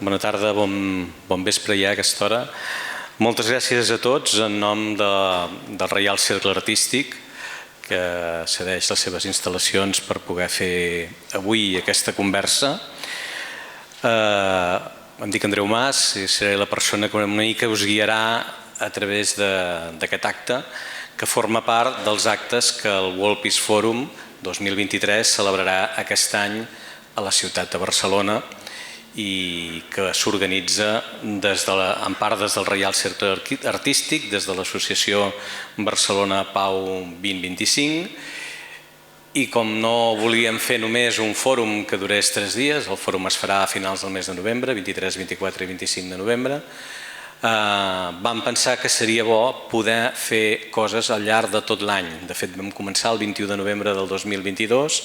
Bona tarda, bon vespre ja a aquesta hora. Moltes gràcies a tots en nom del Reial Cercle Artístic, que cedeix les seves instal·lacions per poder fer avui aquesta conversa. Em dic Andreu Mas i seré la persona que una mica us guiarà a través d'aquest acte, que forma part dels actes que el World Peace Fòrum 2023 celebrarà aquest any a la ciutat de Barcelona i que s'organitza en part des del Reial Cercle Artístic, des de l'associació Barcelona Pau 2025, i com no volíem fer només un fòrum que durés 3 dies, el fòrum es farà a finals del mes de novembre, 23, 24 i 25 de novembre, vam pensar que seria bo poder fer coses al llarg de tot l'any. De fet, vam començar el 21 de novembre del 2022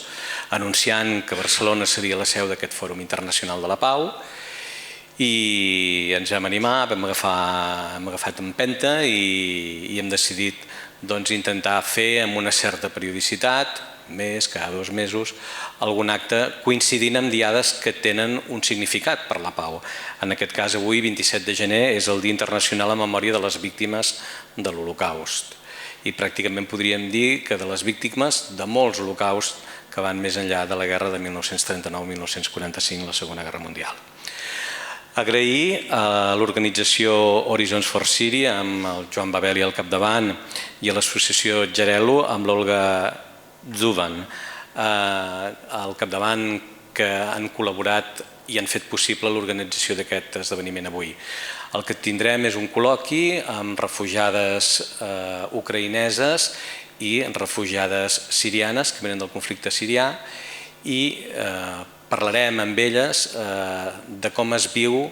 anunciant que Barcelona seria la seu d'aquest Fòrum Internacional de la Pau i ens vam animar, hem agafat empenta i hem decidit intentar fer amb una certa periodicitat, cada 2 mesos, algun acte coincidint amb diades que tenen un significat per la pau. En aquest cas, avui, 27 de gener, és el Dia Internacional en Memòria de les Víctimes de l'Holocaust. I pràcticament podríem dir que de les víctimes de molts holocausts que van més enllà de la guerra de 1939-1945, la Segona Guerra Mundial. Agrair a l'organització Horizons for Syria, amb el Joan Babeli al capdavant, i a l'associació Jarelo, amb l'Olga Zuban, al capdavant, que han col·laborat i han fet possible l'organització d'aquest esdeveniment avui. El que tindrem és un col·loqui amb refugiades ucraïneses i refugiades sirianes que venen del conflicte sirià i parlarem amb elles de com es viu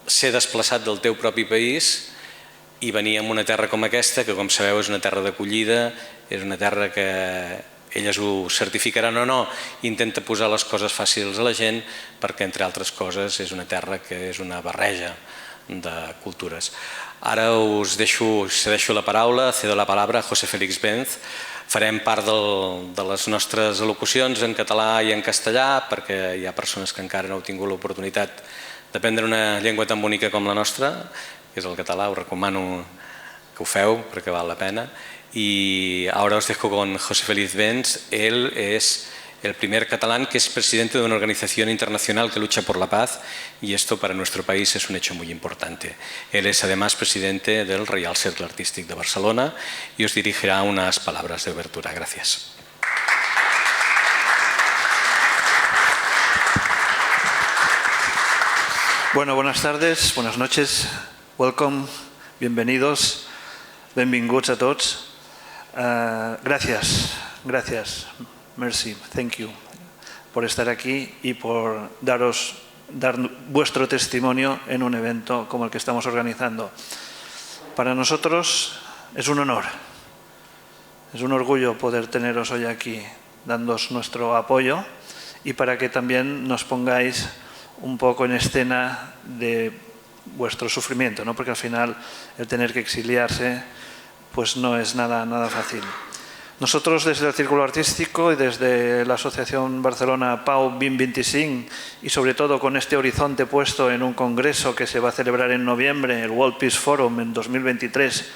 ser desplaçat del teu propi país i venir a una terra com aquesta, que com sabeu és una terra d'acollida, és una terra que elles ho certificaran o no, intenta posar les coses fàcils a la gent perquè, entre altres coses, és una terra que és una barreja de cultures. Ara us cedeixo la paraula, cedo la palabra a José Félix Benz. Farem part de les nostres al·locucions en català i en castellà perquè hi ha persones que encara no heu tingut l'oportunitat d'aprendre una llengua tan bonica com la nostra, que és el català. Us recomano que ho feu perquè val la pena. Y ahora os dejo con José Félix Benz. Él es el primer catalán que es presidente de una organización internacional que lucha por la paz y esto para nuestro país es un hecho muy importante. Él es además presidente del Reial Cercle Artístic de Barcelona y os dirigirá unas palabras de obertura. Gracias. Bueno, buenas tardes, buenas noches. Welcome, bienvenidos, benvinguts a tots. Gracias, merci, thank you por estar aquí y por dar vuestro testimonio en un evento como el que estamos organizando. Para nosotros es un honor, es un orgullo poder teneros hoy aquí, dándoos nuestro apoyo y para que también nos pongáis un poco en escena de vuestro sufrimiento, ¿no? Porque al final el tener que exiliarse pues no es nada fácil. Nosotros desde el Círculo Artístico y desde la Asociación Barcelona Pau 2025 y sobre todo con este horizonte puesto en un congreso que se va a celebrar en noviembre, el World Peace Forum en 2023,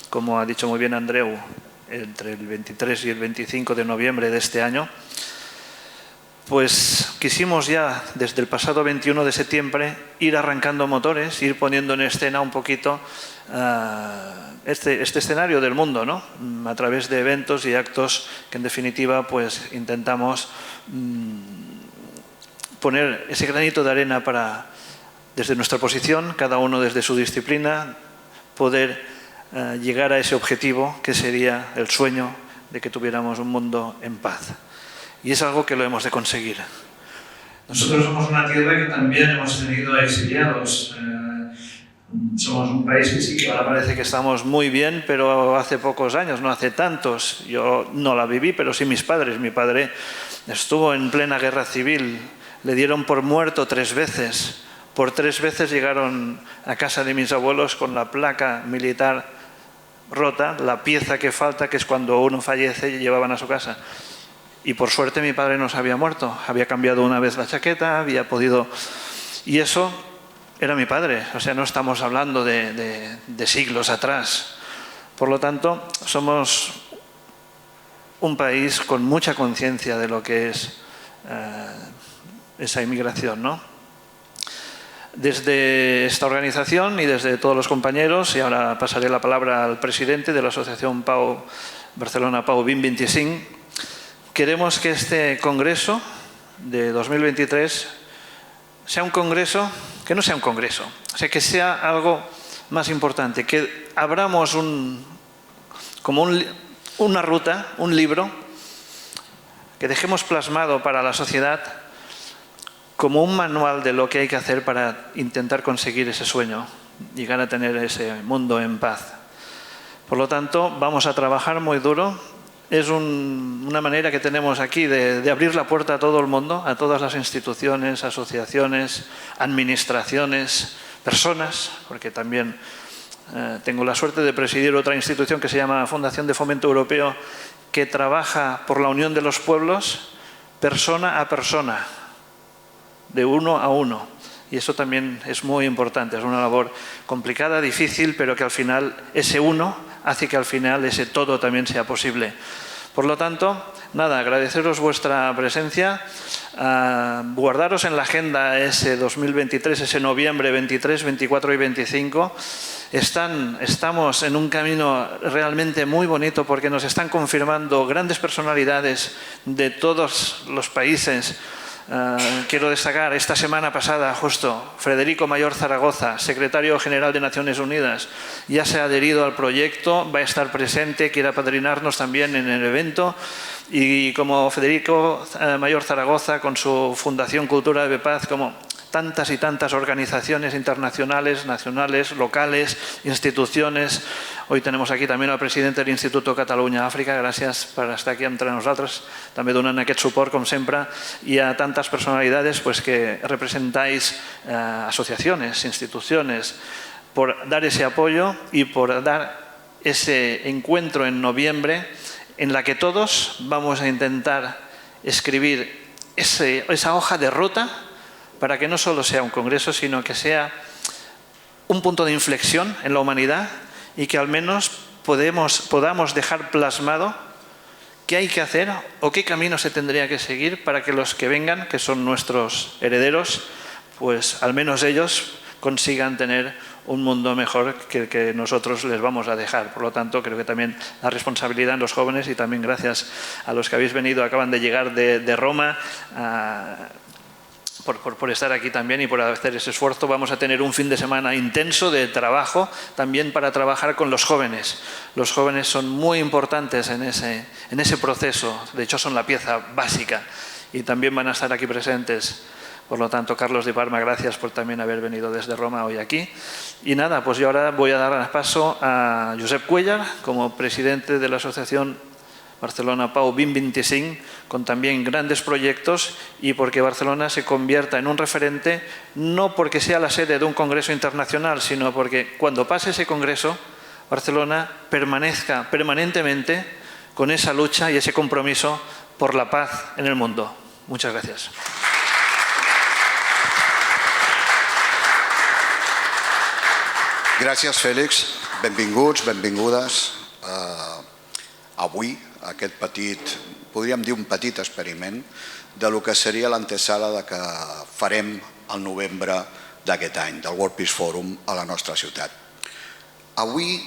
como ha dicho muy bien Andreu, entre el 23 y el 25 de noviembre de este año, pues quisimos ya desde el pasado 21 de septiembre ir arrancando motores, ir poniendo en escena un poquito este escenario del mundo, ¿no? A través de eventos y actos que en definitiva pues intentamos poner ese granito de arena para, desde nuestra posición, cada uno desde su disciplina, poder llegar a ese objetivo que sería el sueño de que tuviéramos un mundo en paz. Y es algo que lo hemos de conseguir. Nosotros somos una tierra que también hemos tenido exiliados. Somos un país que sí que ahora parece que estamos muy bien, pero hace pocos años, no hace tantos. Yo no la viví, pero sí mis padres. Mi padre estuvo en plena guerra civil, le dieron por muerto 3 veces. Por 3 veces llegaron a casa de mis abuelos con la placa militar rota, la pieza que falta, que es cuando uno fallece y llevaban a su casa. Y por suerte mi padre no se había muerto, había cambiado una vez la chaqueta, había podido Y eso era mi padre, o sea, no estamos hablando de siglos atrás. Por lo tanto, somos un país con mucha conciencia de lo que es esa inmigración, ¿no? Desde esta organización y desde todos los compañeros, y ahora pasaré la palabra al presidente de la asociación Pau Barcelona, Pau 2025, queremos que este congreso de 2023 sea un congreso, que no sea un congreso, o sea, que sea algo más importante, que abramos una ruta, un libro, que dejemos plasmado para la sociedad como un manual de lo que hay que hacer para intentar conseguir ese sueño, llegar a tener ese mundo en paz. Por lo tanto, vamos a trabajar muy duro. Es una manera que tenemos aquí de abrir la puerta a todo el mundo, a todas las instituciones, asociaciones, administraciones, personas, porque también tengo la suerte de presidir otra institución que se llama Fundación de Fomento Europeo, que trabaja por la unión de los pueblos, persona a persona, de uno a uno. Y eso también es muy importante, es una labor complicada, difícil, pero que al final ese uno hace que al final ese todo también sea posible. Por lo tanto, nada, agradeceros vuestra presencia, guardaros en la agenda ese 2023, ese noviembre 23, 24 y 25. Estamos en un camino realmente muy bonito porque nos están confirmando grandes personalidades de todos los países. Quiero destacar esta semana pasada justo Federico Mayor Zaragoza, secretario general de Naciones Unidas, ya se ha adherido al proyecto, va a estar presente, quiere apadrinarnos también en el evento, y como Federico Mayor Zaragoza con su Fundación Cultura de Paz, como tantas y tantas organizaciones internacionales, nacionales, locales, instituciones. Hoy tenemos aquí también al presidente del Instituto Catalunya Àfrica, gràcies per estar aquí entre nosaltres, també donant aquest suport, com sempre, y a tantas personalidades pues, que representáis asociaciones, instituciones, por dar ese apoyo y por dar ese encuentro en noviembre en la que todos vamos a intentar escribir esa hoja de ruta para que no solo sea un congreso, sino que sea un punto de inflexión en la humanidad y que al menos podamos dejar plasmado qué hay que hacer o qué camino se tendría que seguir para que los que vengan, que son nuestros herederos, pues al menos ellos consigan tener un mundo mejor que el que nosotros les vamos a dejar. Por lo tanto, creo que también la responsabilidad en los jóvenes, y también gracias a los que habéis venido, acaban de llegar de Roma, por estar aquí también y por hacer ese esfuerzo. Vamos a tener un fin de semana intenso de trabajo también para trabajar con los jóvenes. Los jóvenes son muy importantes en ese proceso, de hecho son la pieza básica y también van a estar aquí presentes. Por lo tanto, Carlos de Parma, gracias por también haber venido desde Roma hoy aquí. Y nada, pues yo ahora voy a dar paso a Josep Cuellar como presidente de la asociación Barcelona Pau 2025, con también grandes proyectos, y porque Barcelona se convierta en un referente, no porque sea la sede de un congreso internacional, sino porque cuando pase ese congreso, Barcelona permanezca permanentemente con esa lucha y ese compromiso por la paz en el mundo. Muchas gracias. Gràcies, Fèlix. Benvinguts, benvingudes. Avui, aquest petit, podríem dir un petit experiment de lo que seria l'antesala de que farem al novembre d'aquest any, del World Peace Forum a la nostra ciutat. Avui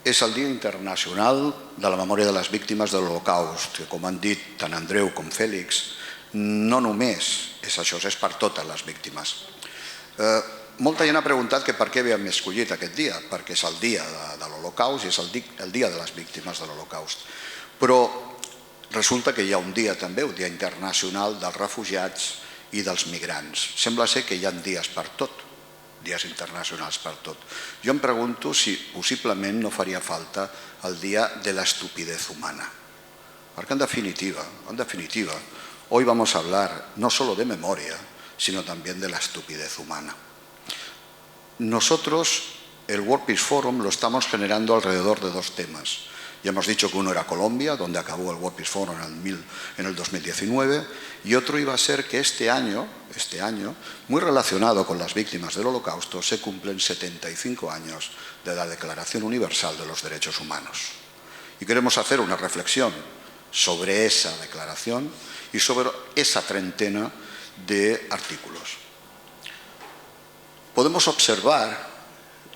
és el Dia Internacional de la Memòria de les Víctimes de l'Holocaust, que, com han dit tant Andreu com Fèlix, no només és això, és per totes les víctimes. Molta gent ha preguntat que per què havíem escollit aquest dia, perquè és el dia de l'Holocaust i és el dia de les víctimes de l'Holocaust. Però resulta que hi ha un dia també, un dia internacional dels refugiats i dels migrants. Sembla ser que hi ha dies per tot, dies internacionals per tot. Jo em pregunto si possiblement no faria falta el dia de l'estupidez humana. Perquè en definitiva, hoy vamos a hablar no solo de memoria, sino también de la estupidez humana. Nosotros, el World Peace Forum, lo estamos generando alrededor de dos temas. Ya hemos dicho que uno era Colombia, donde acabó el World Peace Forum en el 2019, y otro iba a ser que este año, muy relacionado con las víctimas del Holocausto, se cumplen 75 años de la Declaración Universal de los Derechos Humanos. Y queremos hacer una reflexión sobre esa declaración y sobre esa treintena de artículos. Podemos observar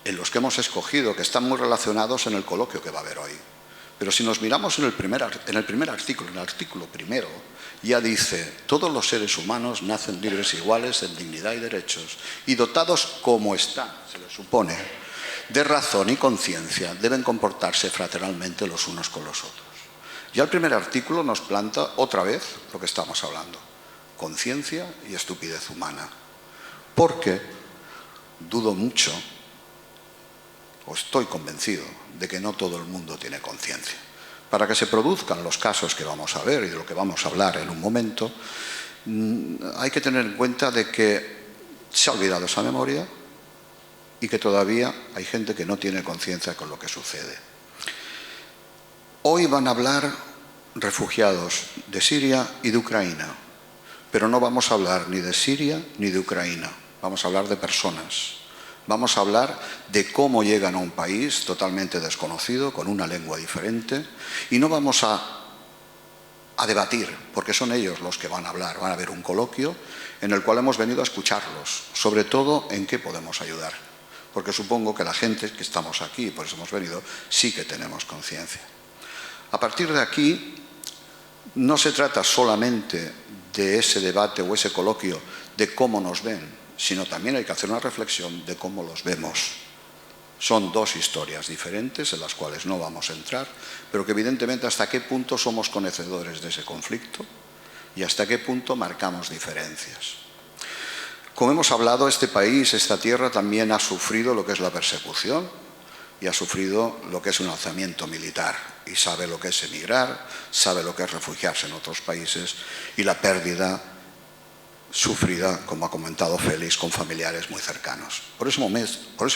en los que hemos escogido que están muy relacionados en el coloquio que va a haber hoy. Pero si nos miramos en el primer artículo, en el artículo primero, ya dice: todos los seres humanos nacen libres e iguales en dignidad y derechos, y dotados como están, se les supone, de razón y conciencia, deben comportarse fraternalmente los unos con los otros. Ya el primer artículo nos planta otra vez lo que estamos hablando: conciencia y estupidez humana. Porque dudo mucho, o estoy convencido, de que no todo el mundo tiene conciencia. Para que se produzcan los casos que vamos a ver y de lo que vamos a hablar en un momento, hay que tener en cuenta de que se ha olvidado esa memoria y que todavía hay gente que no tiene conciencia con lo que sucede. Hoy van a hablar refugiados de Siria y de Ucraína, pero no vamos a hablar ni de Siria ni de Ucraína, vamos a hablar de personas. Vamos a hablar de cómo llegan a un país totalmente desconocido, con una lengua diferente, y no vamos a debatir, porque son ellos los que van a hablar. Van a haber un coloquio en el cual hemos venido a escucharlos, sobre todo en qué podemos ayudar, porque supongo que la gente que estamos aquí, y por eso hemos venido, sí que tenemos conciencia. A partir de aquí, no se trata solamente de ese debate o ese coloquio de cómo nos ven, sino también hay que hacer una reflexión de cómo los vemos. Son dos historias diferentes en las cuales no vamos a entrar, pero que evidentemente hasta qué punto somos conocedores de ese conflicto y hasta qué punto marcamos diferencias. Como hemos hablado, este país, esta tierra también ha sufrido lo que es la persecución y ha sufrido lo que es un alzamiento militar, y sabe lo que es emigrar, sabe lo que es refugiarse en otros países y la pérdida sufrida, como ha comentado Félix, con familiares muy cercanos. Por ese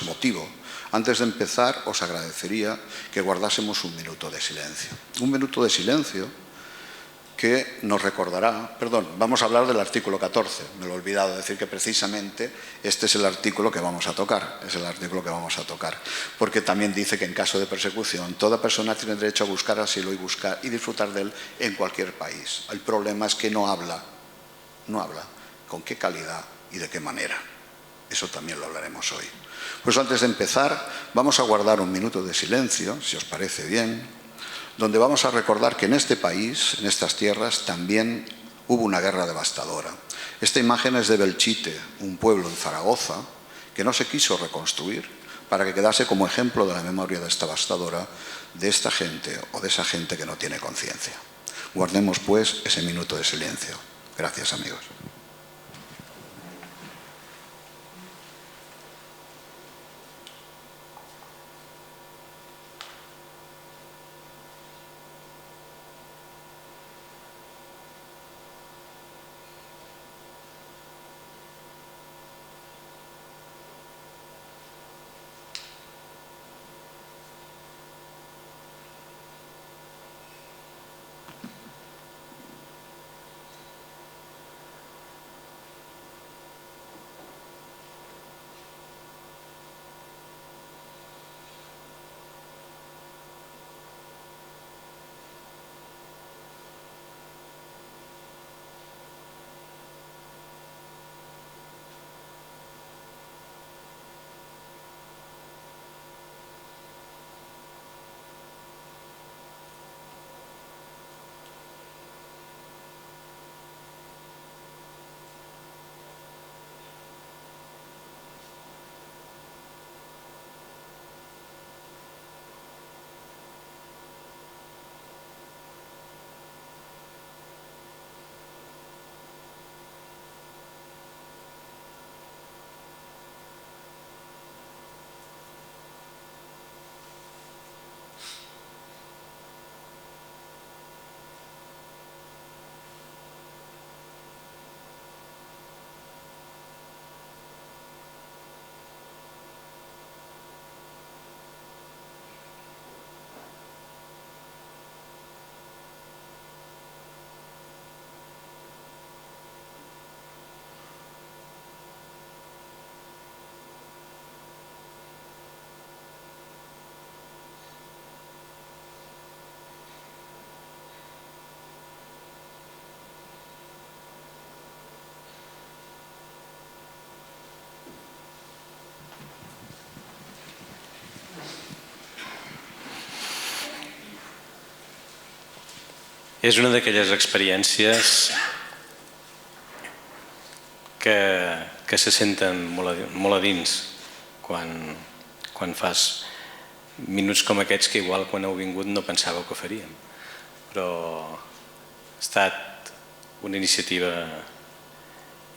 motivo, antes de empezar, os agradecería que guardásemos un minuto de silencio. Un minuto de silencio que nos recordará, vamos a hablar del artículo 14, me lo he olvidado decir que precisamente este es el artículo que vamos a tocar, porque también dice que en caso de persecución toda persona tiene derecho a buscar asilo y disfrutar de él en cualquier país. El problema es que no habla con qué calidad y de qué manera. Eso también lo hablaremos hoy. Pues antes de empezar, vamos a guardar un minuto de silencio, si os parece bien, donde vamos a recordar que en este país, en estas tierras, también hubo una guerra devastadora. Esta imagen es de Belchite, un pueblo en Zaragoza, que no se quiso reconstruir para que quedase como ejemplo de la memoria devastadora de esta gente o de esa gente que no tiene conciencia. Guardemos, pues, ese minuto de silencio. Gracias, amigos. És una d'aquelles experiències que se senten molt a dins quan fas minuts com aquests que igual quan heu vingut no pensàveu que faríem. Però ha estat una iniciativa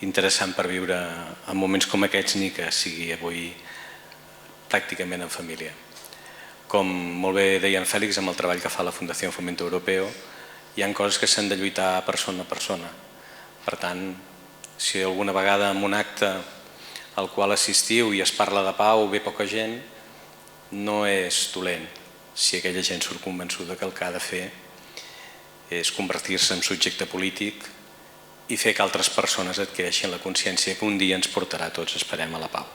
interessant per viure en moments com aquests, ni que sigui avui pràcticament en família. Com molt bé deia en Fèlix, amb el treball que fa la Fundació Fomento Europeo, hi ha coses que s'han de lluitar persona a persona. Per tant, si alguna vegada en un acte al qual assistiu i es parla de pau ve poca gent, no és dolent si aquella gent surt convençuda que el que ha de fer és convertir-se en subjecte polític i fer que altres persones adquireixin la consciència que un dia ens portarà a tots, esperem, a la pau.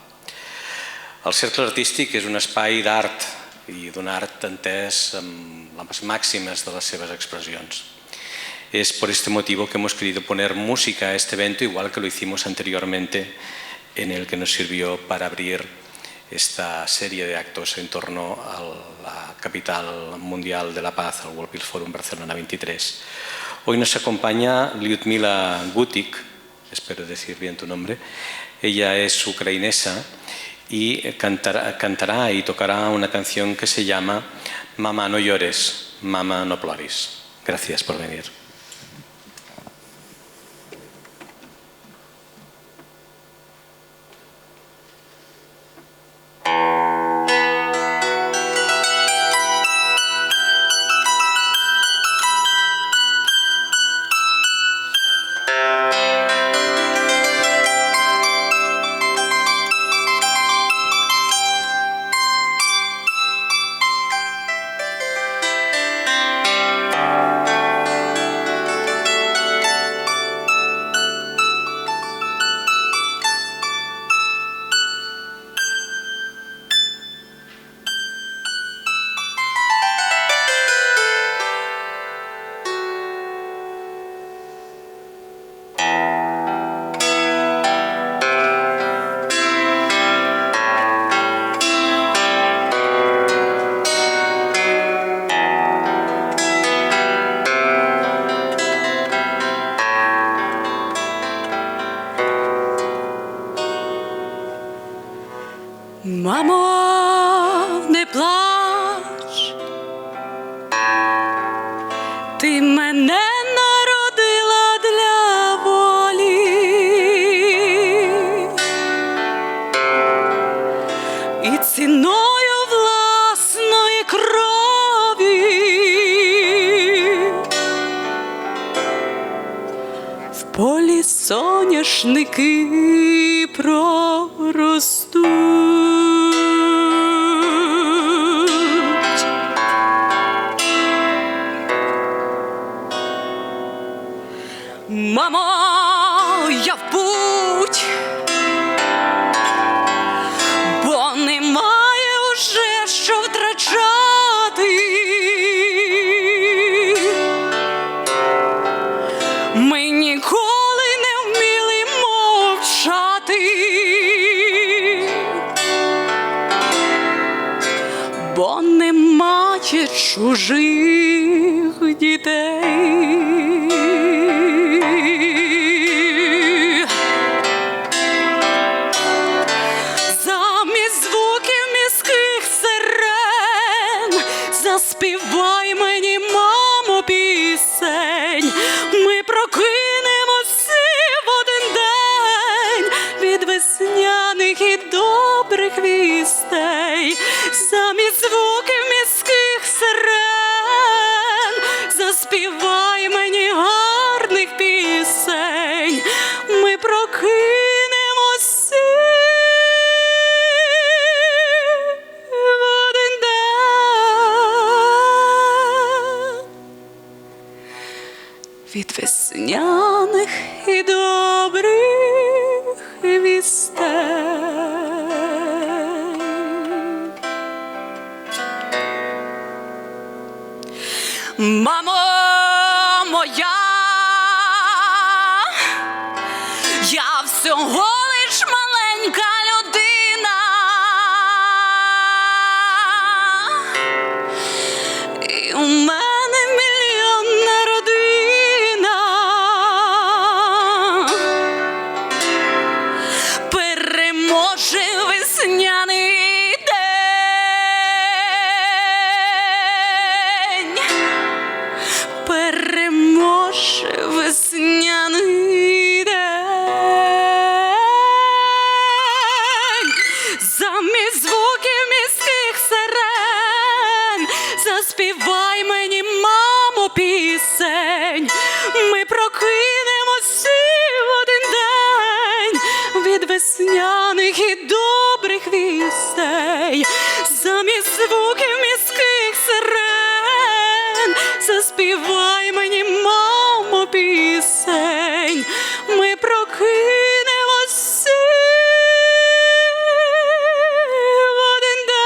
El Cercle Artístic és un espai d'art i d'un art entès amb les màximes de les seves expresions. Es por este motivo que hemos querido poner música a este evento, igual que lo hicimos anteriormente, en el que nos sirvió para abrir esta serie de actos en torno a la capital mundial de la paz, al World Peace Fòrum Barcelona 23. Hoy nos acompaña Lyudmila Gutik, espero decir bien tu nombre. Ella es ucrainesa y cantará y tocará una canción que se llama Mama no llores, Mama no ploris. Gracias por venir. Мамо, не плач, ти мене народила для волі і ціною власної крові в полі соняшники проростуть. Мамо, я в путь, бо немає уже що втрачати. Ми ніколи не вміли мовчати, бо немає чужих дітей. Заспівай мені, мамо, пісень, ми прокинемося в один день від весняних і добрих вістей. Замість звуків міських сирен заспівай мені гарних пісень, ми прокинемося в один день від весняних і добрих вістей. Мамо моя, я всього лиш маленька людина, і у мене мільйон народин. заспівай мені, мамо, пісень. Ми прокинемося в один день від весняних і добрих вістей. Замість звуків міських сирен заспівай мені, мамо, пісень. Ми прокинемося в один день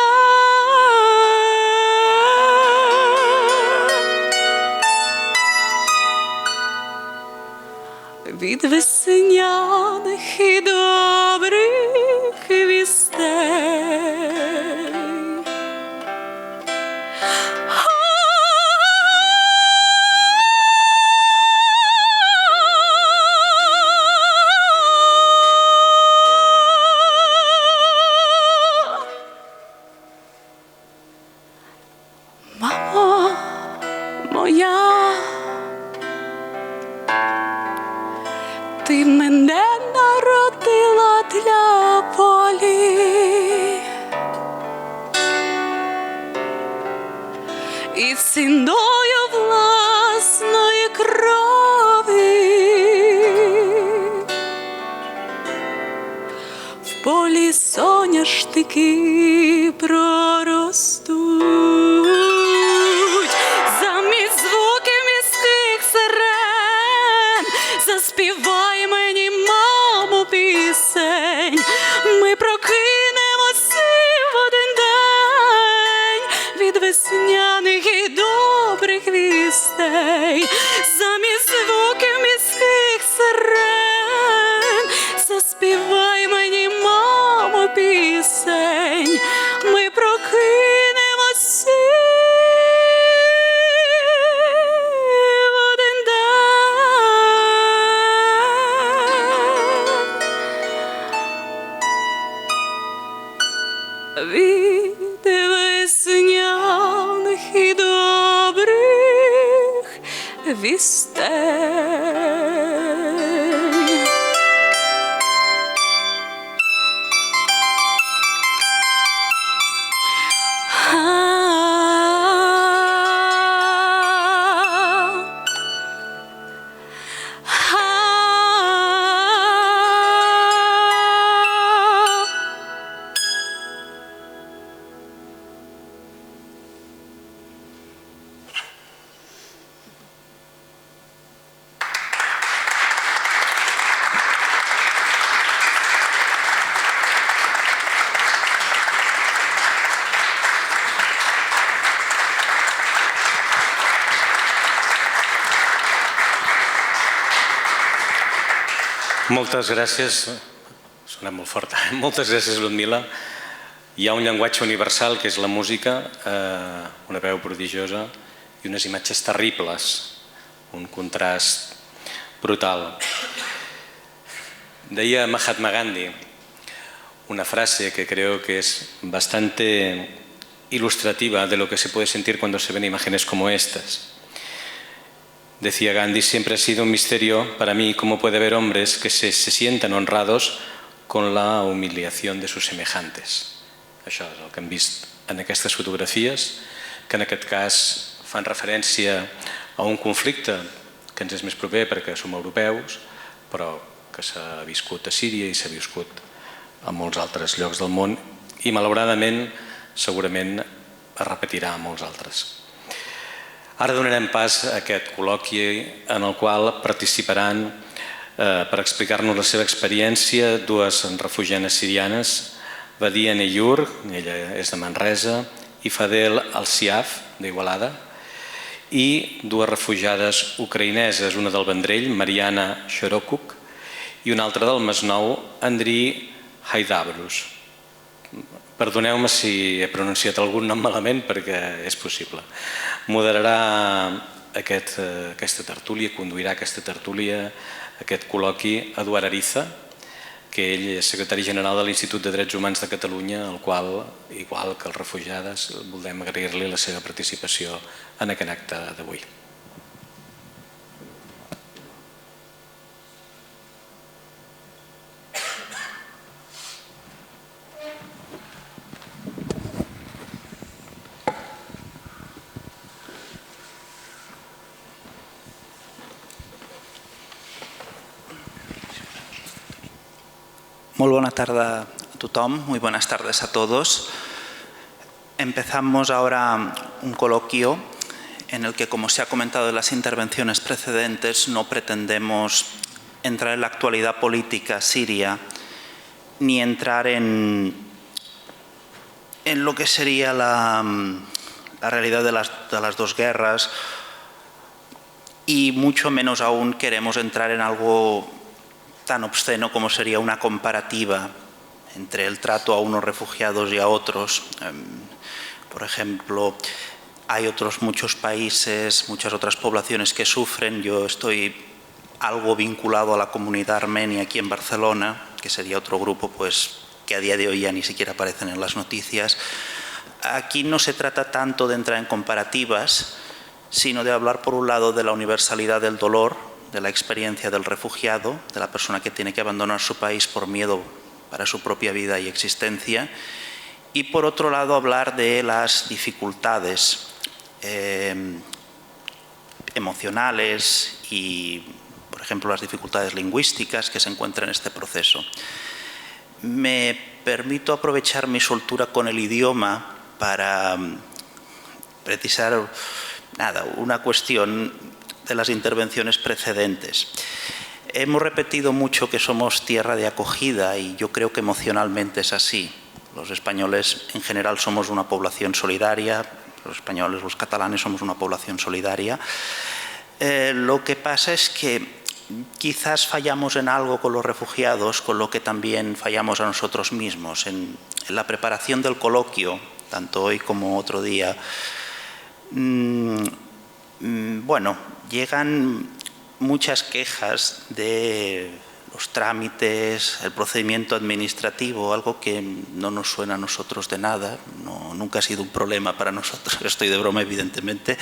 від весняних і добрих вістей. Мамо моя, ти мене народила для волі і ціною власної крові в полі соняшники проростуть. Замість звуків міських сирен заспівай мені, мамо, пісень. Ми прокинемося в один день від весняних і добрих вістей. Замість звуків міських сирен заспівай мені, мамо, пісень. Ми прокинемося в один день від весняних і добрих вістей. Moltes gràcies. Sona molt fort. Moltes gràcies, Lyudmila. Hi ha un llenguatge universal que és la música, una veu prodigiosa i unes imatges terribles, un contrast brutal. Deia Mahatma Gandhi una frase que creo que es bastante ilustrativa de lo que se puede sentir cuando se ven imágenes como estas. Decía Gandhi, siempre ha sido un misterio para mí cómo puede haber hombres que se sientan honrados con la humiliación de sus semejantes. Això és el que hem vist en aquestes fotografies, que en aquest cas fan referència a un conflicte que ens és més proper perquè som europeus, però que s'ha viscut a Síria i s'ha viscut a molts altres llocs del món i malauradament segurament es repetirà a molts altres. Ara donarem pas a aquest col·loqui en el qual participaran per explicar-nos la seva experiència dues refugiades sirianes, Badiaa Neyur, ella és de Manresa, i Fadel Alsiaf, d'Igualada, i dues refugiades ucraïneses, una del Vendrell, Mariana Sorochuk, i una altra del Masnou, Andriy Haydabrus. Perdoneu-me si he pronunciat algun nom malament perquè és possible. Moderarà aquesta tertúlia, conduirà aquesta tertúlia, aquest col·loqui, Eduard Ariza, que ell és secretari general de l'Institut de Drets Humans de Catalunya, al qual, igual que els refugiades, volem agrair-li la seva participació en aquest acte d'avui. Muy buena tarde a tothom, muy buenas tardes a todos. Empezamos ahora un coloquio en el que, como se ha comentado en las intervenciones precedentes, no pretendemos entrar en la actualidad política siria ni entrar en lo que sería la realidad de las dos guerras, y mucho menos aún queremos entrar en algo tan obsceno como sería una comparativa entre el trato a unos refugiados y a otros. Por ejemplo, hay muchos países, muchas otras poblaciones que sufren. Yo estoy algo vinculado a la comunidad armenia aquí en Barcelona, que sería otro grupo pues, que a día de hoy ya ni siquiera aparecen en las noticias. Aquí no se trata tanto de entrar en comparativas, sino de hablar, por un lado, de la universalidad del dolor, de la experiencia del refugiado, de la persona que tiene que abandonar su país por miedo para su propia vida y existencia, y por otro lado hablar de las dificultades emocionales y, por ejemplo, las dificultades lingüísticas que se encuentran en este proceso. Me permito aprovechar mi soltura con el idioma para precisar una cuestión de las intervenciones precedentes. Hemos repetido mucho que somos tierra de acogida y yo creo que emocionalmente es así. Los españoles en general somos una población solidaria, los españoles, los catalanes somos una población solidaria. Lo que pasa es que quizás fallamos en algo con los refugiados, con lo que también fallamos a nosotros mismos. En la preparación del coloquio, tanto hoy como otro día, bueno, llegan muchas quejas de los trámites, el procedimiento administrativo, algo que no nos suena a nosotros de nada, nunca ha sido un problema para nosotros, estoy de broma evidentemente.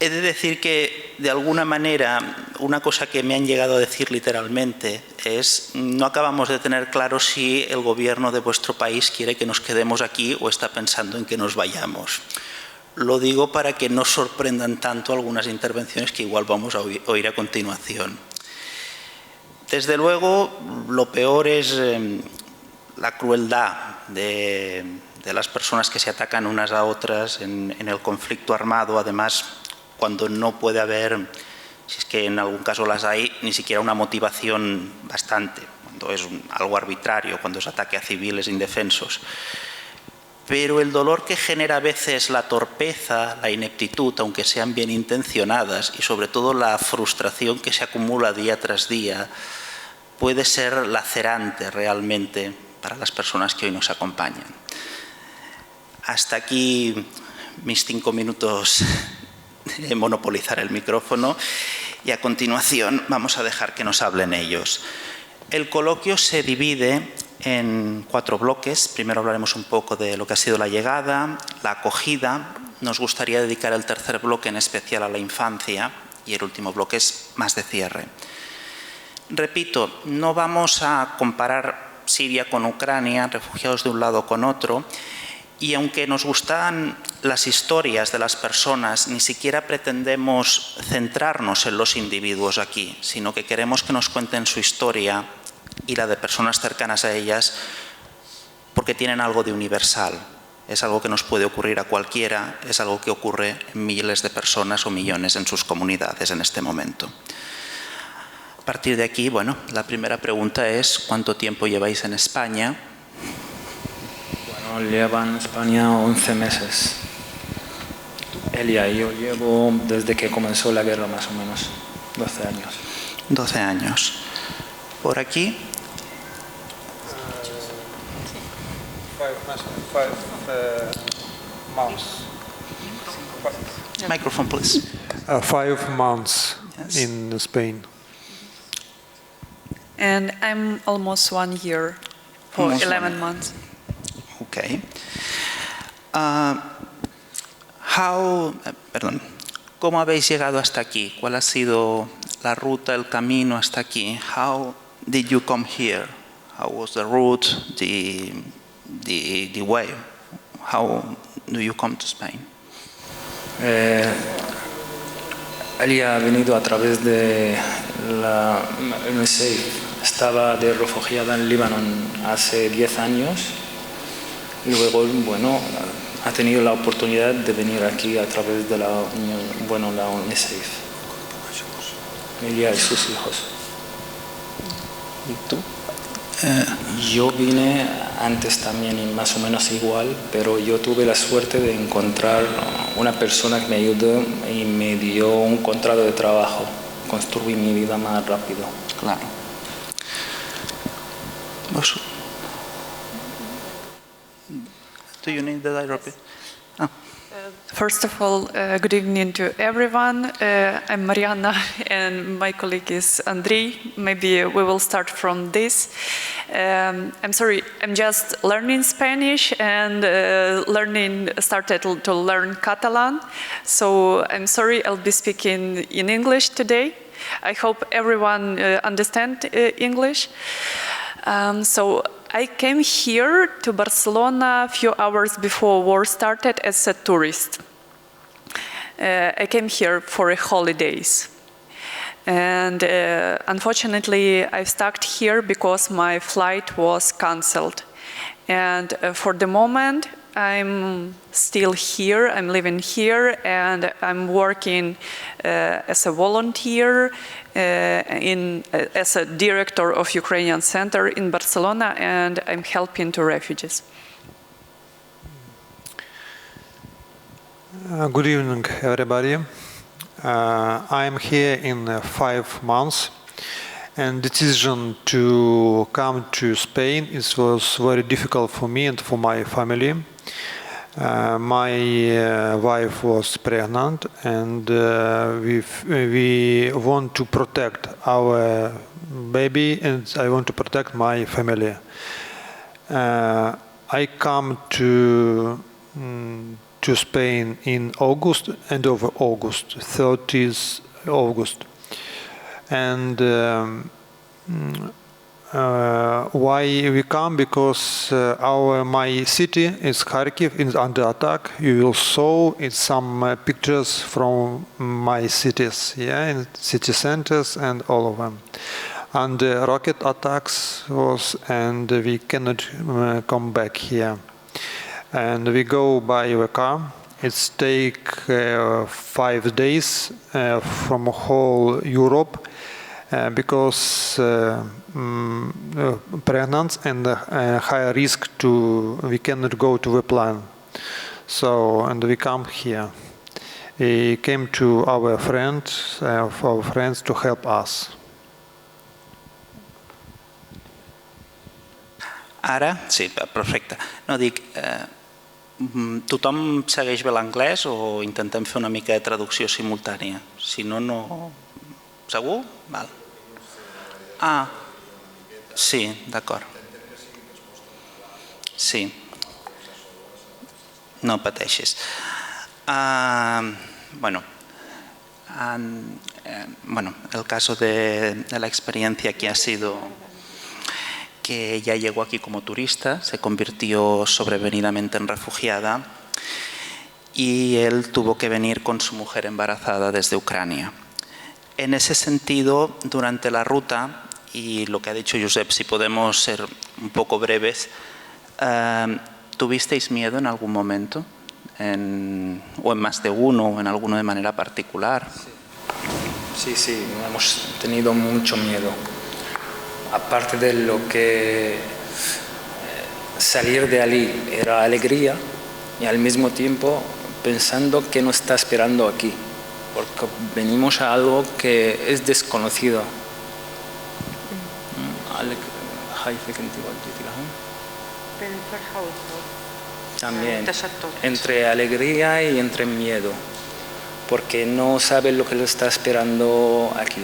He de decir que, de alguna manera, una cosa que me han llegado a decir literalmente es: no acabamos de tener claro si el gobierno de vuestro país quiere que nos quedemos aquí o está pensando en que nos vayamos. Lo digo para que no sorprendan tanto algunas intervenciones que igual vamos a oír a continuación. Desde luego, lo peor es la crueldad de las personas que se atacan unas a otras en el conflicto armado, además cuando no puede haber, si es que en algún caso las hay, ni siquiera una motivación bastante, cuando es algo arbitrario, cuando es ataque a civiles indefensos. Pero el dolor que genera a veces la torpeza, la ineptitud, aunque sean bien intencionadas, y sobre todo la frustración que se acumula día tras día, puede ser lacerante realmente para las personas que hoy nos acompañan. Hasta aquí mis 5 minutos de monopolizar el micrófono, y a continuación vamos a dejar que nos hablen ellos. El coloquio se divide en 4 bloques. Primero hablaremos un poco de lo que ha sido la llegada, la acogida. Nos gustaría dedicar el tercer bloque en especial a la infancia, y el último bloque es más de cierre. Repito, no vamos a comparar Siria con Ucrania, refugiados de un lado con otro, y aunque nos gustan las historias de las personas, ni siquiera pretendemos centrarnos en los individuos aquí, sino que queremos que nos cuenten su historia y la de personas cercanas a ellas, porque tienen algo de universal. Es algo que nos puede ocurrir a cualquiera, es algo que ocurre en miles de personas o millones en sus comunidades en este momento. A partir de aquí, bueno, la primera pregunta es: ¿cuánto tiempo lleváis en España? Bueno, lleva en España 11 meses. Elia y yo llevo desde que comenzó la guerra, más o menos, 12 años. 12 años. ¿Por aquí? 5 months. Microphone, please. 5 months Yes. in Spain. And I'm almost 1 year for Almost 11 1. months. Okay. ¿Cómo habéis llegado hasta aquí? ¿Cuál ha sido la ruta, el camino hasta aquí? How did you come here? How was the route, the way? How do you come to Spain? Elia ha venido a través de La UNICEF estaba de refugiada en Líbano hace 10 años. Luego, bueno, ha tenido la oportunidad de venir aquí a través de la UNICEF. Ella y sus hijos. ¿Y tú? Yo vine antes también y más o menos igual, pero yo tuve la suerte de encontrar una persona que me ayudó y me dio un contrato de trabajo. Construí mi vida más rápido. Claro. ¿Vos? Do you need that I repeat? First of all, good evening to everyone. I'm Mariana and my colleague is Andriy. Maybe we will start from this. I'm sorry, I'm just learning Spanish and started to learn Catalan. So I'm sorry, I'll be speaking in English today. I hope everyone understands English. So I came here to Barcelona a few hours before war started as a tourist. I came here for holidays. And unfortunately, I stuck here because my flight was cancelled. And for the moment, I'm still here, I'm living here, and I'm working as a volunteer, as a director of Ukrainian Center in Barcelona, and I'm helping to refugees. Good evening, everybody. I'm here in 5 months, and decision to come to Spain was very difficult for me and for my family. My wife was pregnant, and we want to protect our baby, and I want to protect my family. I come to Spain in August, end of August, 30th August. And why we come? Because my city is Kharkiv, is under attack. You will saw some pictures from my cities, in city centers and all of them. And rocket attacks and we cannot come back here. And we go by the car. It's take 5 days from whole Europe because pregnant and high risk we cannot go to the plan. So, and we come here. We came to our friends to help us. Ara? Sí, perfecte. No, dic, tothom segueix bé l'anglès o intentem fer una mica de traducció simultània? Si no, no... Segur? Val. Ah, sí, d'acord. Sí. No pateixis. Bueno, el caso de la experiencia que ha sido que ella llegó aquí como turista, se convirtió sobrevenidamente en refugiada y él tuvo que venir con su mujer embarazada desde Ucrania. En ese sentido, durante la ruta, y lo que ha dicho Josep, si podemos ser un poco breves, ¿tuvisteis miedo en algún momento? ¿O en más de uno, o en alguno de manera particular? Sí, hemos tenido mucho miedo. Aparte de lo que salir de allí era alegría y al mismo tiempo pensando que nos está esperando aquí, porque venimos a algo que es desconocido. También entre alegría y entre miedo, porque no sabe lo que lo está esperando aquí.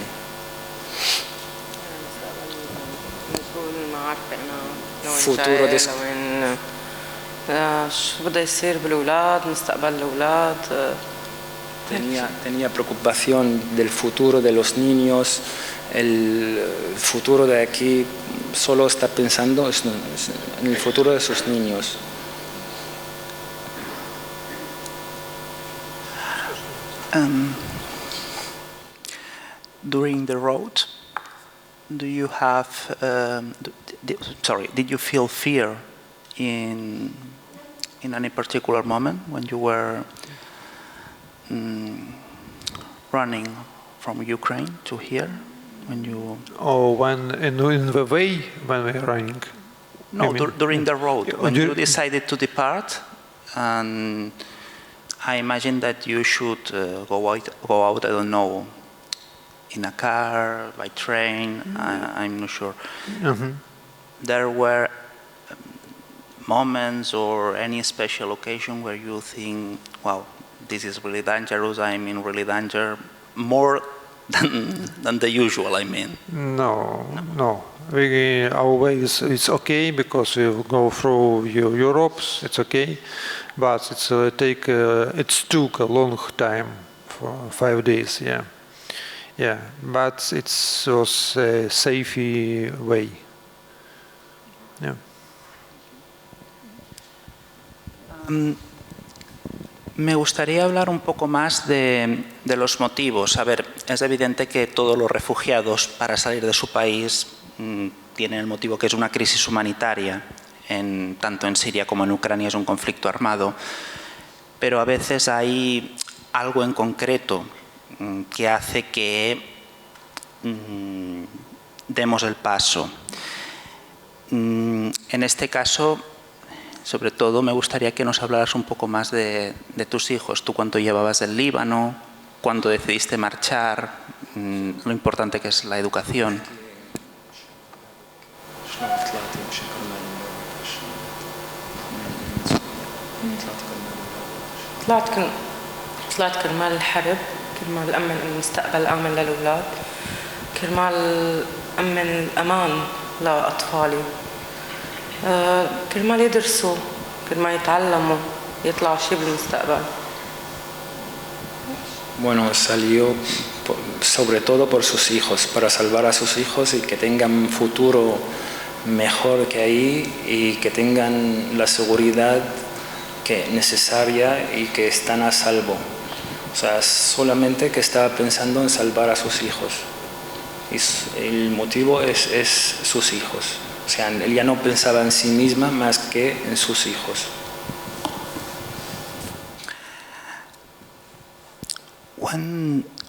Futuro tenía preocupación del futuro de los niños, el futuro de aquí, solo está pensando en el futuro de sus niños. during the road, do you have, did you feel fear in any particular moment when you were running from Ukraine to here? When you... Or when in the way when we're running? No, during the road, when you decided to depart, and I imagine that you should go out, I don't know, in a car, by train, I'm not sure. Mm-hmm. There were moments or any special occasion where you think, wow, this is really dangerous, I'm in really danger, more than the usual, I mean? No. Our way is okay because we go through Europe, it's okay, but it took a long time, for 5 days, yeah. But it was a safe way, yeah. Me gustaría hablar un poco más de los motivos. A ver, es evidente que todos los refugiados para salir de su país tienen el motivo que es una crisis humanitaria, tanto en Siria como en Ucrania es un conflicto armado, pero a veces hay algo en concreto que hace que demos el paso. En este caso, sobre todo, me gustaría que nos hablaras un poco más de tus hijos. Tú cuánto llevabas del Líbano, cuándo decidiste marchar, lo importante que es la educación. طلعت كرمال الحرب، كرمال أمن مستقبل آمن للأولاد، كرمال أمن الأمان لأطفالي، كرمال يدرسوا، كرمال يتعلموا، يطلعوا شيء بالمستقبل. Bueno, salió sobre todo por sus hijos, para salvar a sus hijos y que tengan un futuro mejor que ahí y que tengan la seguridad necesaria y que están a salvo. O sea, solamente que estaba pensando en salvar a sus hijos. Y el motivo es sus hijos. O sea, ella no pensaba en sí misma más que en sus hijos.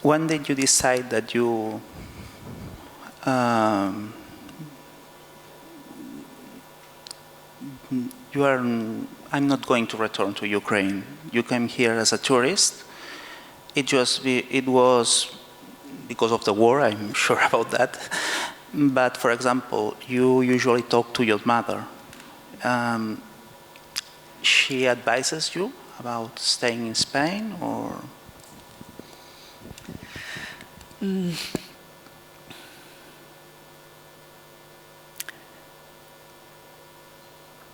When did you decide that you I'm not going to return to Ukraine. You came here as a tourist. It was because of the war, I'm sure about that. But for example, you usually talk to your mother. She advises you about staying in Spain, or?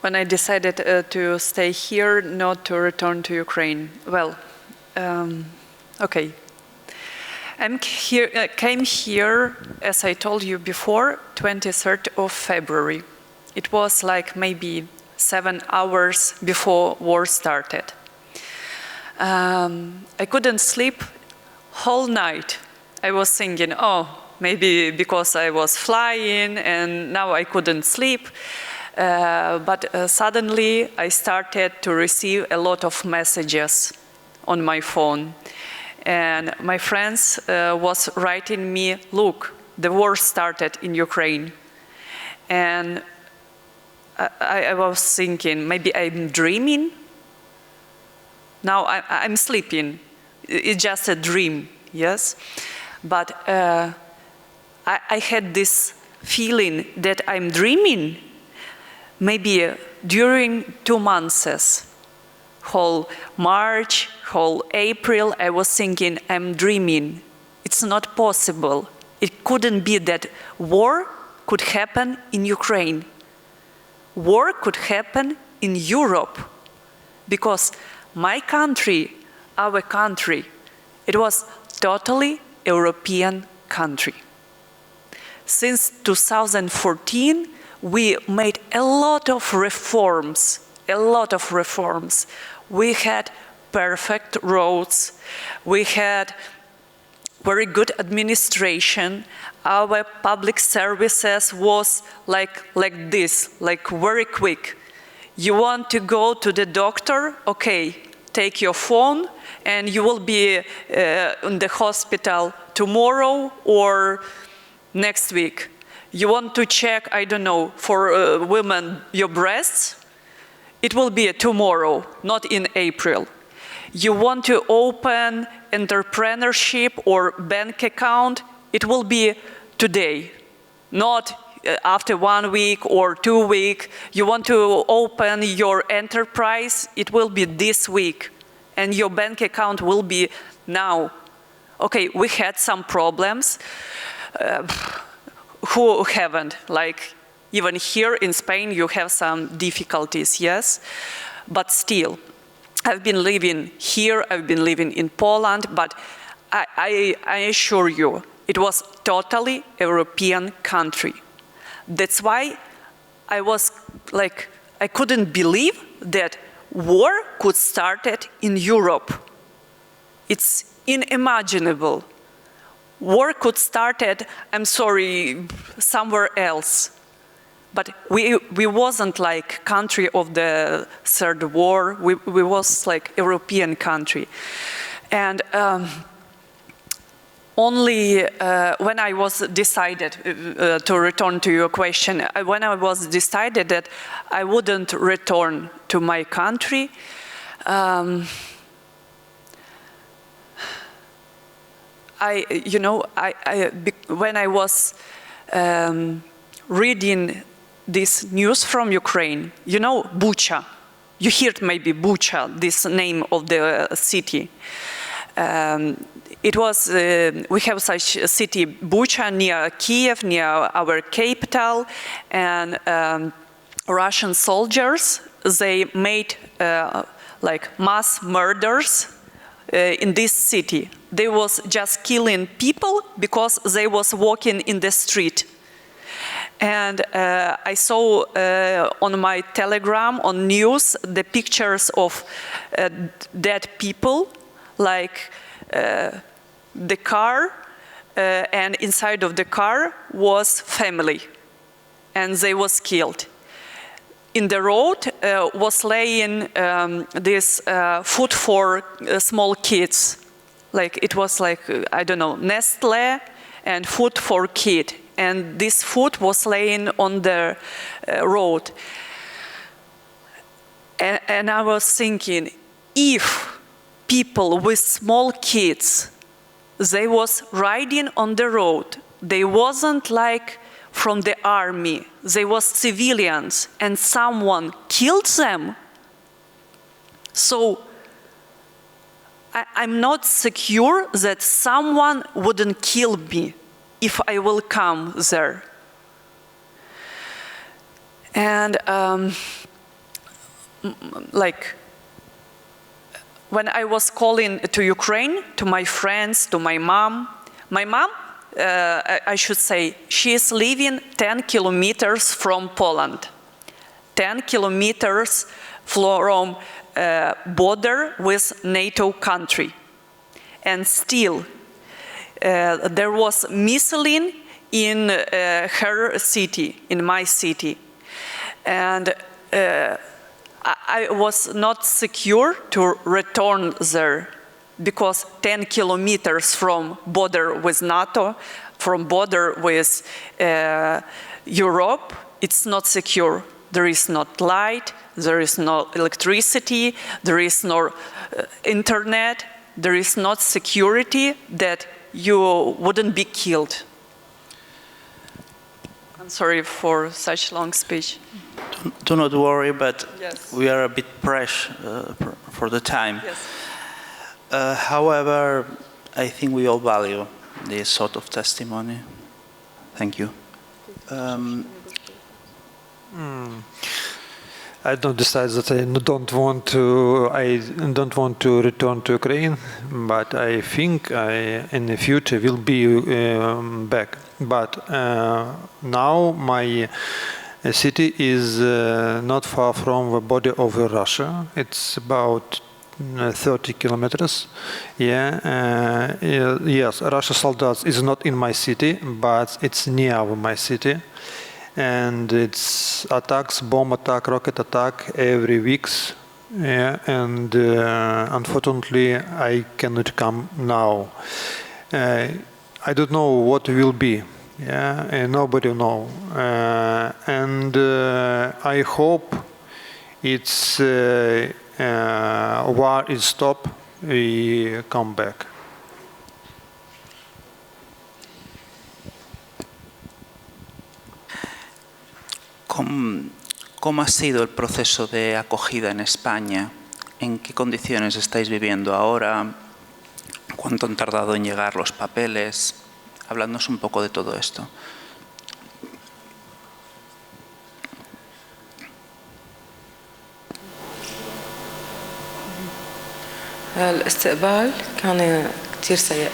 When I decided to stay here, not to return to Ukraine, well, okay. I came here, as I told you before, 23rd of February. It was like maybe 7 hours before war started. I couldn't sleep whole night. I was thinking, oh, maybe because I was flying and now I couldn't sleep. But suddenly I started to receive a lot of messages on my phone. And my friends was writing me, look, the war started in Ukraine. And I was thinking, maybe I'm dreaming? Now I'm sleeping. It's just a dream, yes? But I had this feeling that I'm dreaming. Maybe during 2 months, whole March, whole April, I was thinking, I'm dreaming. It's not possible. It couldn't be that war could happen in Ukraine. War could happen in Europe. Because my country, our country, it was totally European country. Since 2014, we made a lot of reforms, We had perfect roads, we had very good administration. Our public services was like this, like very quick. You want to go to the doctor? Okay, take your phone and you will be in the hospital tomorrow or next week. You want to check, I don't know, for women, your breasts? It will be tomorrow, not in April. You want to open entrepreneurship or bank account? It will be today, not after 1 week or 2 weeks. You want to open your enterprise? It will be this week, and your bank account will be now. Okay, we had some problems. Who haven't? Like, even here in Spain, you have some difficulties, yes? But still, I've been living here, I've been living in Poland, but I assure you, it was totally European country. That's why I was like, I couldn't believe that war could start in Europe. It's unimaginable. War could start I'm sorry, somewhere else. But we wasn't like country of the Third War. We was like European country. And only when I was decided, to return to your question, when I was decided that I wouldn't return to my country, when I was reading this news from Ukraine, you know, Bucha. You heard maybe Bucha, this name of the city. It was, we have such a city, Bucha, near Kiev, near our capital, and Russian soldiers, they made like mass murders in this city. They was just killing people because they was walking in the street. And I saw on my Telegram, on news, the pictures of dead people, like the car, and inside of the car was family, and they was killed. In the road was laying this food for small kids. Like it was like, I don't know, Nestle and food for kid. And this food was laying on the road. And I was thinking, if people with small kids, they was riding on the road, they wasn't like from the army, they was civilians, and someone killed them. So I'm not secure that someone wouldn't kill me if I will come there. And like when I was calling to Ukraine, to my friends, to my mom, I should say, she is living 10 kilometers from Poland, 10 kilometers from border with NATO country. And still, there was missile in her city, in my city. And I was not secure to return there because 10 kilometers from border with NATO, from border with Europe, it's not secure. There is not light, there is no electricity, there is no internet, there is not security that you wouldn't be killed. I'm sorry for such long speech. Do not worry, but yes, we are a bit pressed for the time. Yes. However, I think we all value this sort of testimony. Thank you. I don't decide that I don't want to return to Ukraine, but I think in the future will be back. But now my city is not far from the border of Russia. It's about 30 kilometers. Yeah, yes, Russian soldiers is not in my city, but it's near my city. And it's attacks, bomb attack, rocket attack every weeks. Yeah, and unfortunately, I cannot come now. I don't know what will be. Yeah, and nobody know. And I hope it's war is stop. We come back. ¿Cómo ha sido el proceso de acogida en España? ¿En qué condiciones estáis viviendo ahora? ¿Cuánto han tardado en llegar los papeles? Hablándonos un poco de todo esto. الاستقبال كان كتير سيء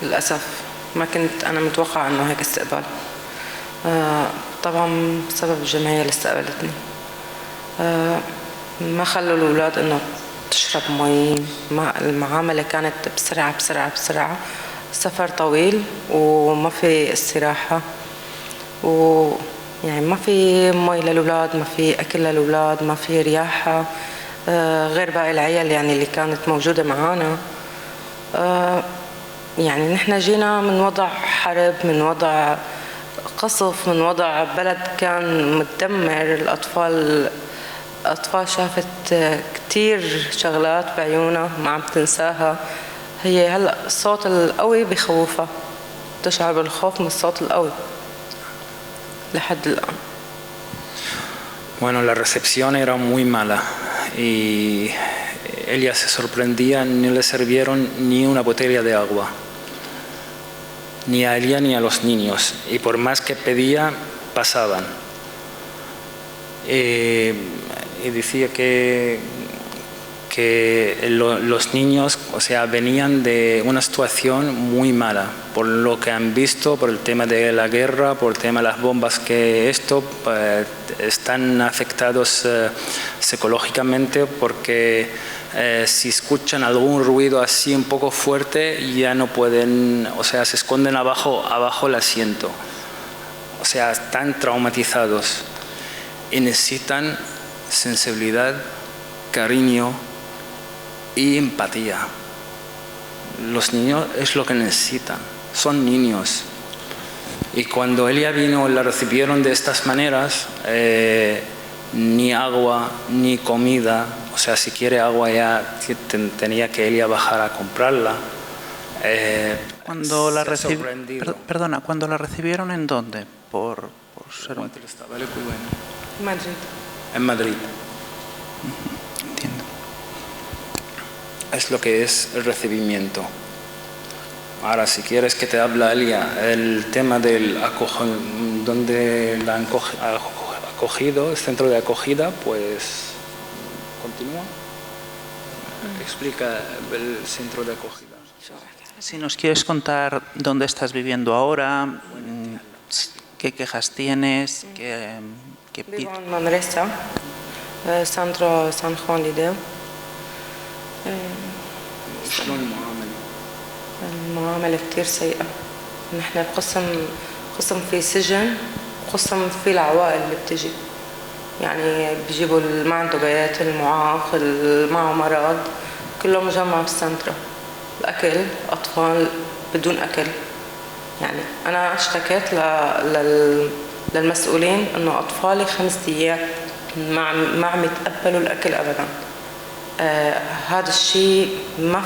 للأسف. ما كنت أنا متوقعة إنه هيك استقبال. طبعا بسبب الجمعية اللي استقبلتني. ما خلوا الأولاد إنه تشرب مي. المعاملة كانت بسرعة بسرعة بسرعة. سفر طويل وما في استراحة. ويعني ما في مي للأولاد، ما في أكل للأولاد، ما في رياحة. غير باقي العيال يعني اللي كانت موجودة معانا. يعني نحن جينا من وضع حرب، من وضع قصف، من وضع بلد كان متدمر. الأطفال شافت كتير شغلات بعيونها ما عم تنساها. هي هلأ الصوت القوي بخوفها، تشعر بالخوف من الصوت القوي لحد الآن. Bueno, la recepción era muy mala y ella se sorprendía, no le sirvieron ni una botella de agua, ni a ella ni a los niños, y por más que pedía, pasaban. Y decía que los niños, o sea, venían de una situación muy mala, por lo que han visto, por el tema de la guerra, por el tema de las bombas, que están afectados psicológicamente, porque si escuchan algún ruido así un poco fuerte, ya no pueden, o sea, se esconden abajo el asiento. O sea, están traumatizados y necesitan sensibilidad, cariño y empatía. Los niños es lo que necesitan, son niños. Y cuando ella vino, la recibieron de estas maneras, ni agua, ni comida. O sea, si quiere agua ya tenía que ella bajar a comprarla. Cuando la recibieron, ¿en dónde? Por ser un... Madrid. En Madrid. Entiendo. Es lo que es el recibimiento. Ahora, si quieres que te hable ella, el tema del donde la han acogido, el centro de acogida, pues continúa. Explica el centro de acogida. Si nos quieres contar dónde estás viviendo ahora, qué quejas tienes, qué vivo en Memòria, centro San Juan Lideu. شلون المعاملة؟ المعاملة كتير سيئة. نحن قسم في سجن، وقسم في العوائل اللي بتجي. يعني بيجيبوا اللي ما عنده بيت، المعاق، اللي معه مرض، كلهم مجمع بالسنترا. الأكل، أطفال بدون أكل. يعني أنا اشتكيت للمسؤولين إنه أطفالي 5 أيام ما عم يتقبلوا الأكل أبداً. هذا الشيء ما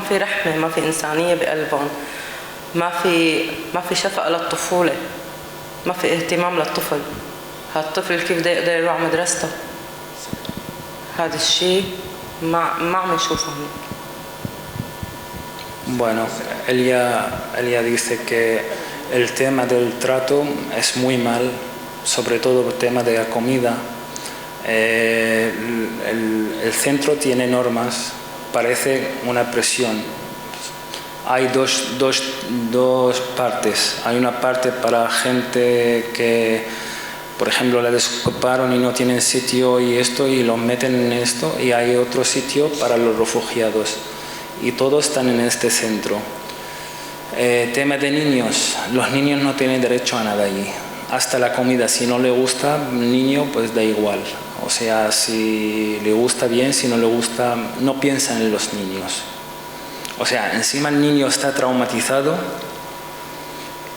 في رحمة، ما في إنسانية بقلبهم، ما في شفقة للطفولة، ما في اهتمام للطفل. هالطفل كيف بده يقدر يروح مدرسته؟ هذا الشيء ما عم نشوفه هناك. Bueno, ella dice que el tema del trato es muy mal, sobre todo el tema de la comida. El centro tiene normas, parece una presión. Hay dos partes. Hay una parte para gente que Por ejemplo, la desocuparon y no tienen sitio y esto, y los meten en esto, y hay otro sitio para los refugiados. Y todos están en este centro. Tema de niños. Los niños no tienen derecho a nada allí. Hasta la comida, si no le gusta, niño, pues da igual. O sea, si le gusta bien, si no le gusta, no piensan en los niños. O sea, encima el niño está traumatizado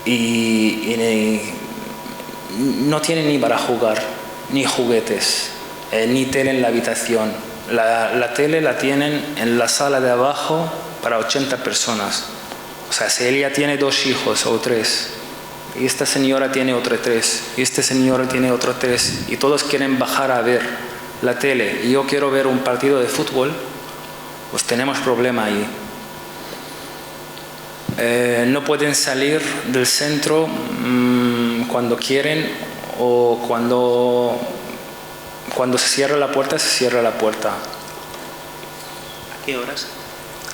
y no tiene ni para jugar, ni juguetes, ni tele en la habitación. La tele la tienen en la sala de abajo para 80 personas. O sea, si ella tiene 2 hijos o 3, y esta señora tiene otros 3, y este señor tiene otros 3, y todos quieren bajar a ver la tele, y yo quiero ver un partido de fútbol, pues tenemos problema ahí. No pueden salir del centro cuando quieren, o cuando se cierra la puerta, se cierra la puerta. ¿A qué horas?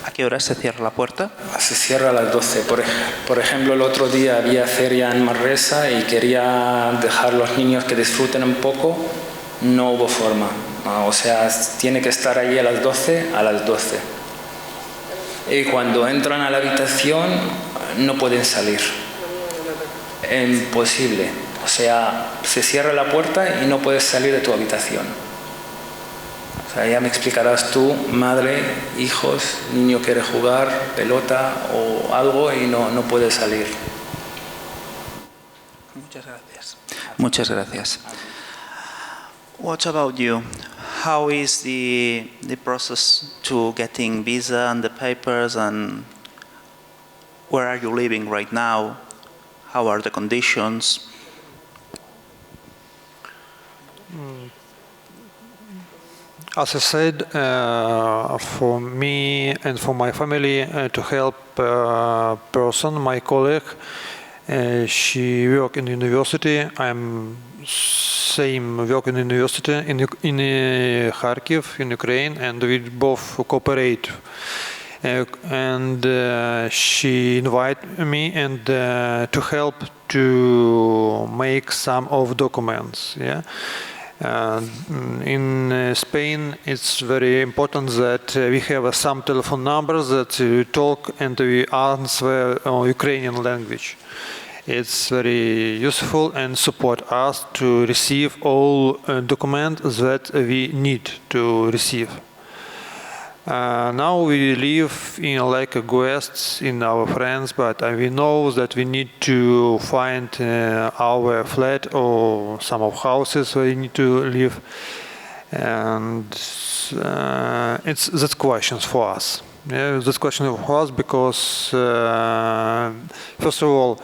¿A qué horas se cierra la puerta? Se cierra a las 12. Por ejemplo, el otro día había feria en Marxa y quería dejar a los niños que disfruten un poco. No hubo forma. O sea, tiene que estar allí a las 12, a las 12. Y cuando entran a la habitación no pueden salir. Imposible. O sea, se cierra la puerta y no puedes salir de tu habitación. O sea, ya me explicarás tú, madre, hijos, niño quiere jugar, pelota o algo y no puede salir. Muchas gracias. Muchas gracias. What about you? How is the process to getting visa and the papers, and where are you living right now? How are the conditions? As I said, for me and for my family, to help person, my colleague, she work in university. I'm same work in university in Kharkiv, in Ukraine, and we both cooperate. And she invited me and to help to make some of documents. Yeah. In Spain, it's very important that we have some telephone numbers that we talk and we answer Ukrainian language. It's very useful and support us to receive all documents that we need to receive. Now we live in like guests in our friends, but we know that we need to find our flat or some of houses where we need to live, and it's that questions for us. Yeah, that's question for us because first of all,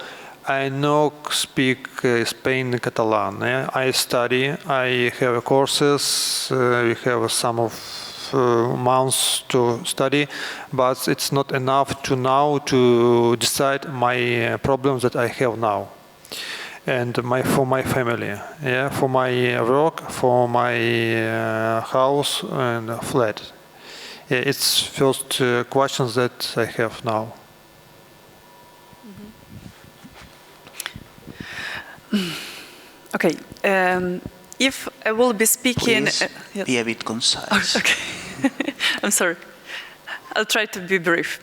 I know speak Spain Catalan. Yeah? I study. I have courses. We have some of months to study, but it's not enough to now to decide my problems that I have now, and for my family, yeah, for my work, for my house and flat. Yeah, it's first questions that I have now. Okay. If I will be speaking... Please be a bit concise. Okay. I'm sorry. I'll try to be brief.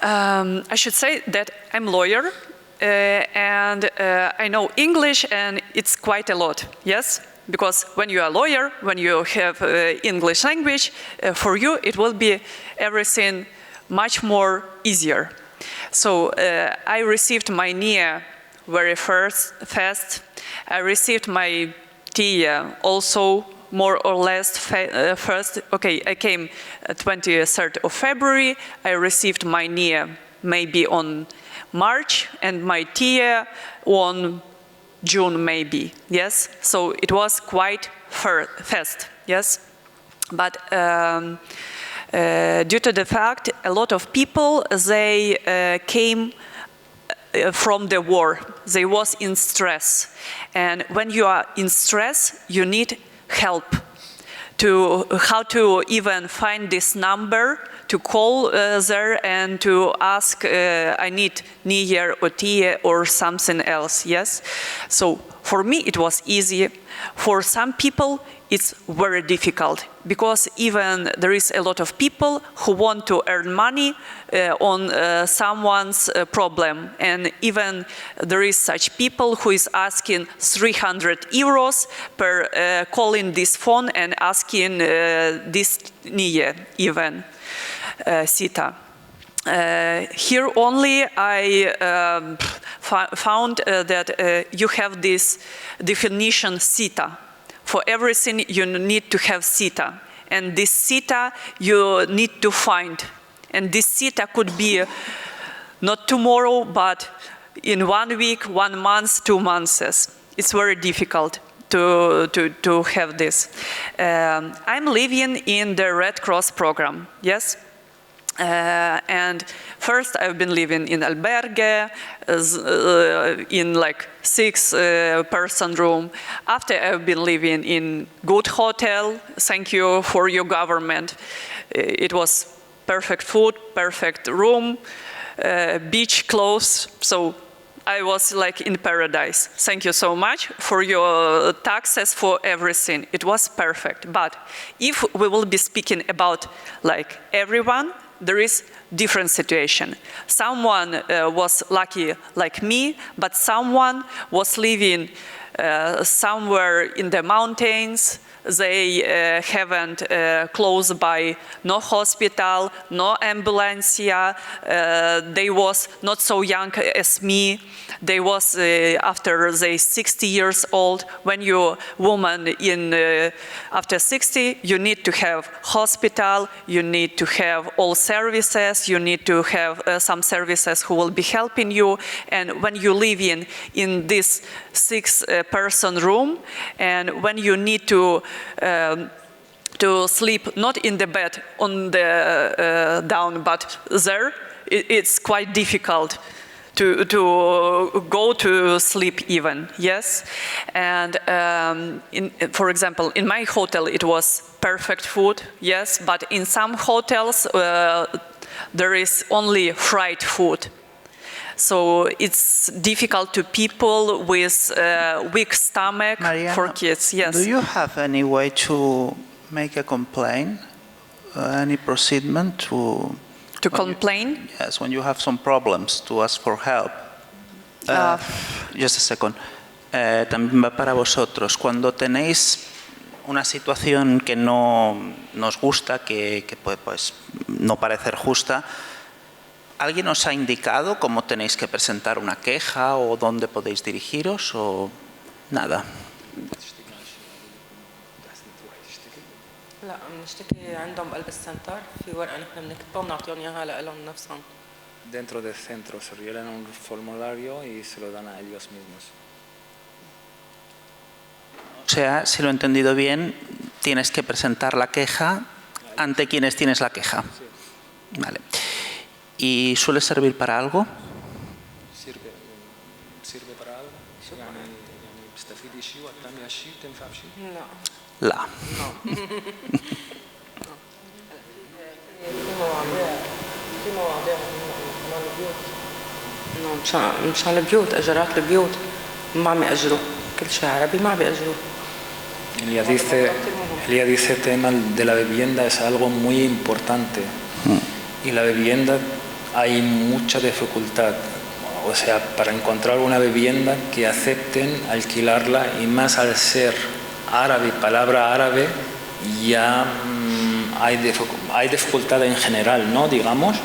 I should say that I'm a lawyer and I know English, and it's quite a lot, yes? Because when you are a lawyer, when you have English language, for you it will be everything much more easier. So I received my NIA very fast. I received my TIA also more or less first. Okay, I came 23rd of February. I received my NIA maybe on March, and my TIA on June maybe, yes? So it was quite fast, yes? But due to the fact a lot of people, they came from the war. They was in stress. And when you are in stress, you need help to how to even find this number to call there and to ask, I need Neyur or Tia or something else, yes? So for me it was easy. For some people it's very difficult, because even there is a lot of people who want to earn money on someone's problem, and even there is such people who is asking 300 euros per calling this phone and asking this Neyur even Sita. Here only I found that you have this definition Sita. For everything you need to have Sita, and this Sita you need to find, and this Sita could be not tomorrow but in 1 week, 1 month, 2 months. It's very difficult to have this. I'm living in the Red Cross program, yes? And first I've been living in albergue, in like 6-person room. After I've been living in good hotel. Thank you for your government. It was perfect food, perfect room, beach clothes. So I was like in paradise. Thank you so much for your taxes, for everything. It was perfect. But if we will be speaking about like everyone, there is different situation. Someone was lucky like me, but someone was living somewhere in the mountains. They haven't close by no hospital, no ambulancia. They was not so young as me. They was after they 60 years old. When you woman in after 60, you need to have hospital. You need to have all services. You need to have some services who will be helping you. And when you live in this 6-person room, and when you need to sleep not in the bed on the down, but there, it's quite difficult to go to sleep even, yes? And for example, in my hotel it was perfect food, yes, but in some hotels there is only fried food. So it's difficult to people with weak stomach. Mariana, for kids, yes. Do you have any way to make a complaint, any procediment to complain? Yes, when you have some problems, to ask for help. Just a second. También va para vosotros. Cuando tenéis una situación que no nos gusta, que puede pues, no parecer justa, ¿alguien os ha indicado cómo tenéis que presentar una queja o dónde podéis dirigiros o nada? لا بنشتكي عندهم بقلب السنتر في ورقه نحن بنكتبها وبنعطيهم اياها لهم نفسهم. Dentro del centro se rellenan un formulario y se lo dan a ellos mismos. O sea, si lo he entendido bien, tienes que presentar la queja ante quienes tienes la queja. Sí. Vale. ¿Y suele servir para algo? ¿Sirve para algo? No. لا. في مواضيع مشان البيوت، اجارات البيوت ما عم يأجروا، كل شيء عربي ما عم يأجروا. Ella dice el tema de la vivienda es algo muy importante y la vivienda hay mucha dificultad, o sea, para encontrar una vivienda que acepten alquilarla, y más al ser árabe, palabra árabe, ya hay dificultad en general, ¿no? Digamos,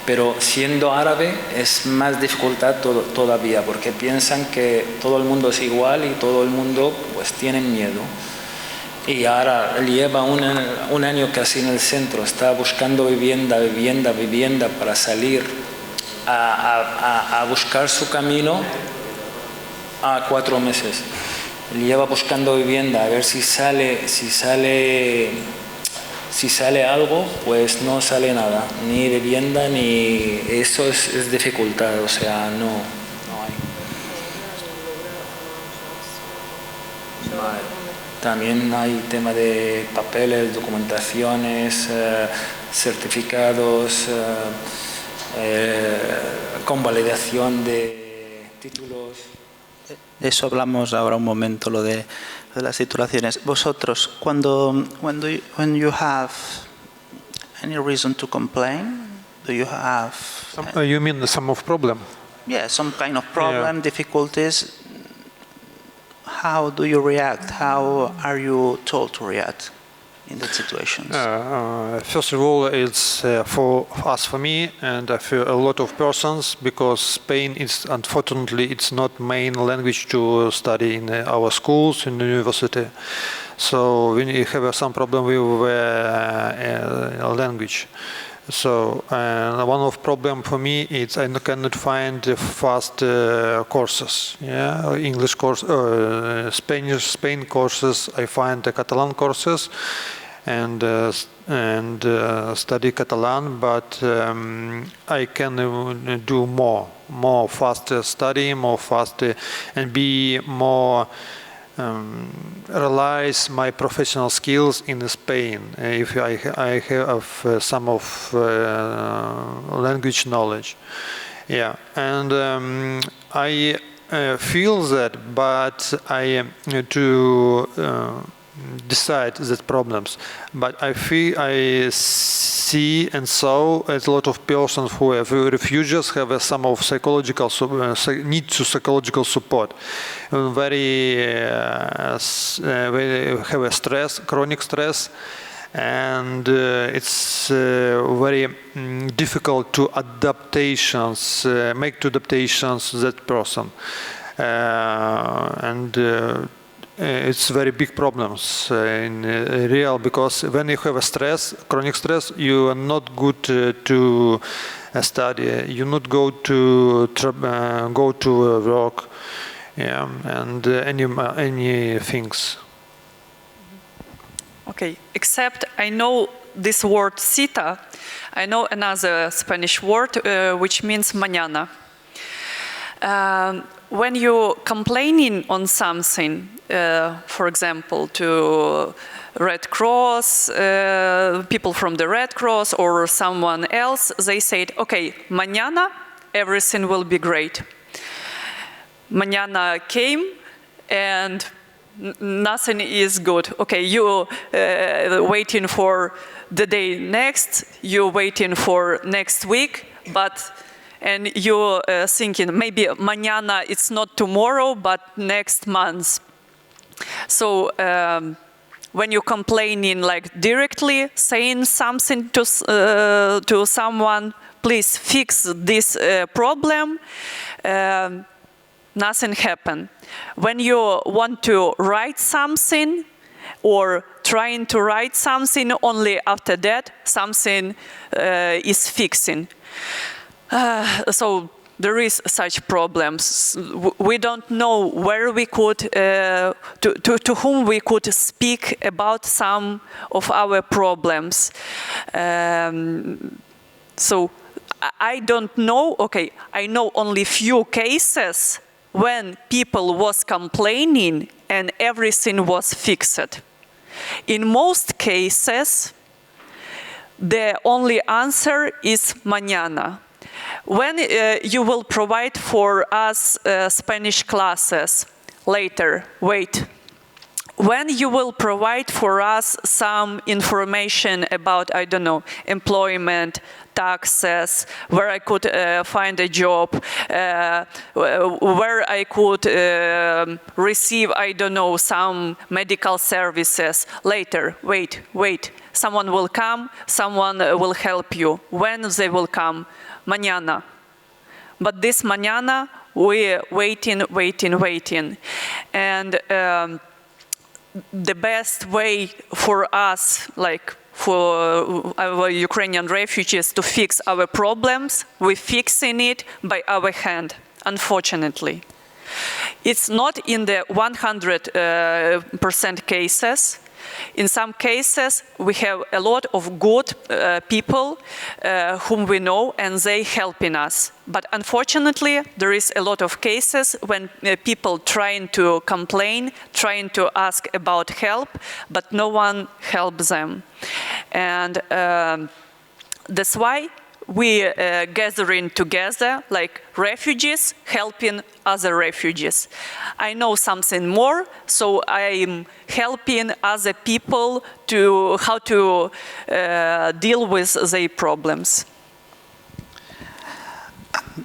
pero siendo árabe es más dificultad todavía, porque piensan que todo el mundo es igual y todo el mundo pues tiene miedo. Y ahora lleva un año casi en el centro, está buscando vivienda para salir a buscar su camino a 4 meses. Lleva buscando vivienda a ver si sale algo, pues no sale nada, ni vivienda, ni eso es dificultad, o sea, no hay. Vale. También hay tema de papeles, documentaciones, certificados, convalidación de títulos. Eso hablamos ahora un momento, lo de las titulaciones. Vosotros, when you have any reason to complain, do you have... You mean some of problem? Yeah, some kind of problem, difficulties. How do you react? How are you told to react in that situations? First of all, it's for me, and I feel a lot of persons, because Spain is, unfortunately, it's not main language to study in our schools, in the university. So we have some problem with language. So one of problem for me is I cannot find fast courses. Yeah, English course, Spain courses. I find the Catalan courses, and study Catalan. But I can do more faster study, more faster, and be more. Realize my professional skills in Spain if I have some of language knowledge. Yeah, and I feel that, but I to decide the problems. But I see and saw a lot of persons who have refugees have some of psychological need to psychological support. Very have a stress, chronic stress, and it's very difficult to adaptations, make to adaptations that person, it's very big problems in real, because when you have a stress, chronic stress, you are not good to study. You not go to work, yeah, and any things. Okay, except I know this word cita. I know another Spanish word which means mañana. When you're complaining on something, for example, to Red Cross, people from the Red Cross or someone else, they said, okay, mañana everything will be great. Mañana came and nothing is good. Okay, you waiting for the day next, you're waiting for next week, and you're thinking maybe mañana it's not tomorrow, but next month. So when you're complaining like directly, saying something to someone, please fix this problem, nothing happen. When you want to write something or trying to write something, only after that something is fixing. So there is such problems. We don't know where we could, to whom we could speak about some of our problems. So I don't know, okay, I know only few cases when people was complaining and everything was fixed. In most cases, the only answer is mañana. When you will provide for us Spanish classes later, wait. When you will provide for us some information about, I don't know, employment, taxes, where I could find a job, where I could receive, I don't know, some medical services later, wait. Someone will come, someone will help you. When they will come? Mañana. But this mañana, we're waiting. And the best way for us, like for our Ukrainian refugees to fix our problems, we're fixing it by our hand, unfortunately. It's not in the 100% cases. In some cases, we have a lot of good people whom we know and they helping us. But unfortunately, there is a lot of cases when people trying to complain, trying to ask about help, but no one helps them. And that's why we gathering together like refugees helping other refugees. I know something more, so I'm helping other people to how to deal with their problems.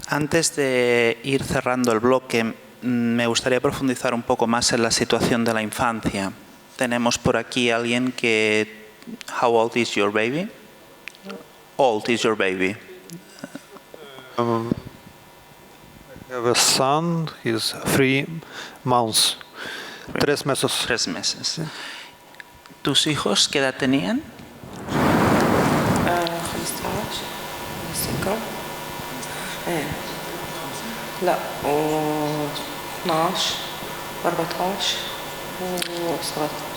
Antes de ir cerrando el bloque, me gustaría profundizar un poco más en la situación de la infancia. Tenemos por aquí a alguien que... How old is your baby? Old is your baby? I have a son, he's 3 months. 3 meses. 3 meses. ¿Tus hijos qué edad tenían? 15 لا و 12 و 14 و 17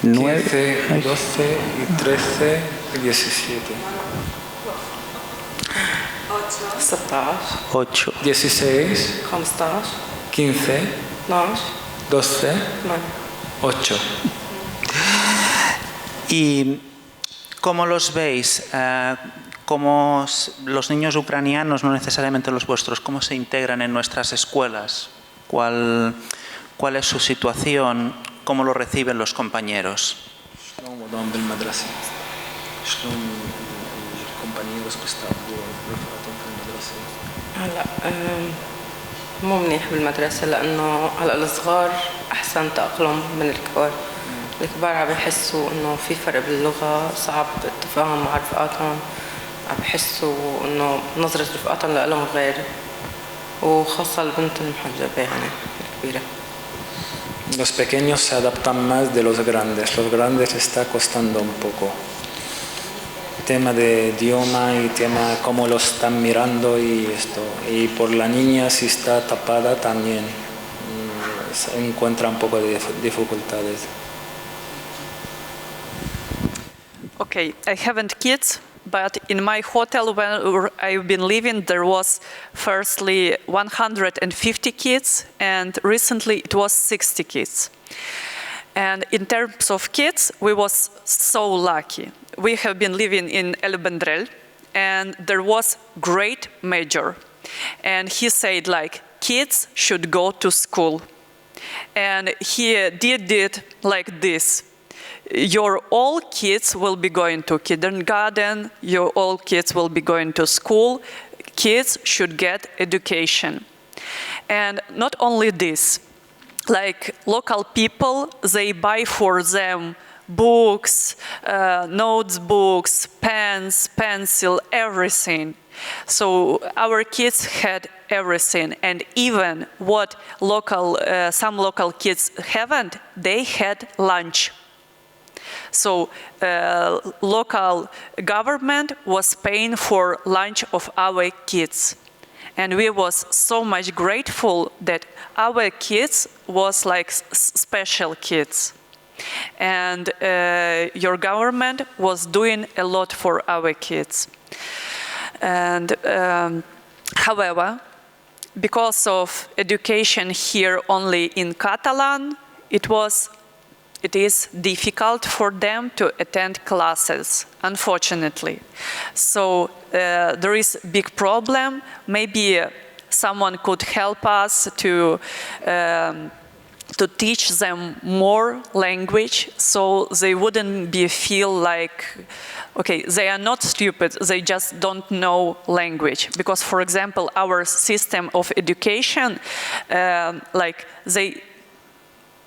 15, 12 y 13 y 17. 16 8. 16, 15 15, 12 12, 8 8. ¿Y cómo los veis? ¿Cómo los niños ucranianos, no necesariamente los vuestros, cómo se integran en nuestras escuelas? ¿Cuál es su situación? ¿Cómo lo reciben los compañeros? هلا مو منيح بالمدرسة لأنه هلا الصغار أحسن تأقلم من الكبار. الكبار عم يحسوا إنه في فرق باللغة، صعب التفاهم مع رفقاتهم، عم يحسوا إنه نظرة رفقاتهم لهم غير، وخاصة البنت المحجبة يعني الكبيرة. Los pequeños se adaptan más de los grandes. Los grandes está costando un poco. Tema de idioma y tema cómo lo están mirando y esto. Y por la niña si está tapada también se encuentra un poco de dificultades. Okay, I haven't kids, but in my hotel where I've been living, there was firstly 150 kids, and recently it was 60 kids. And in terms of kids, we was so lucky. We have been living in El Bendrell, and there was great major. And he said, like, kids should go to school. And he did it like this. Your all kids will be going to kindergarten, your all kids will be going to school, kids should get education. And not only this, like local people, they buy for them books, notebooks, pens, pencil, everything. So our kids had everything, and even what some local kids haven't, they had lunch. So local government was paying for lunch of our kids. And we was so much grateful that our kids was like special kids. And your government was doing a lot for our kids. And however, because of education here only in Catalan, it is difficult for them to attend classes, unfortunately. So there is a big problem. Maybe someone could help us to teach them more language, so they wouldn't feel like, okay, they are not stupid, they just don't know language. Because, for example, our system of education, like they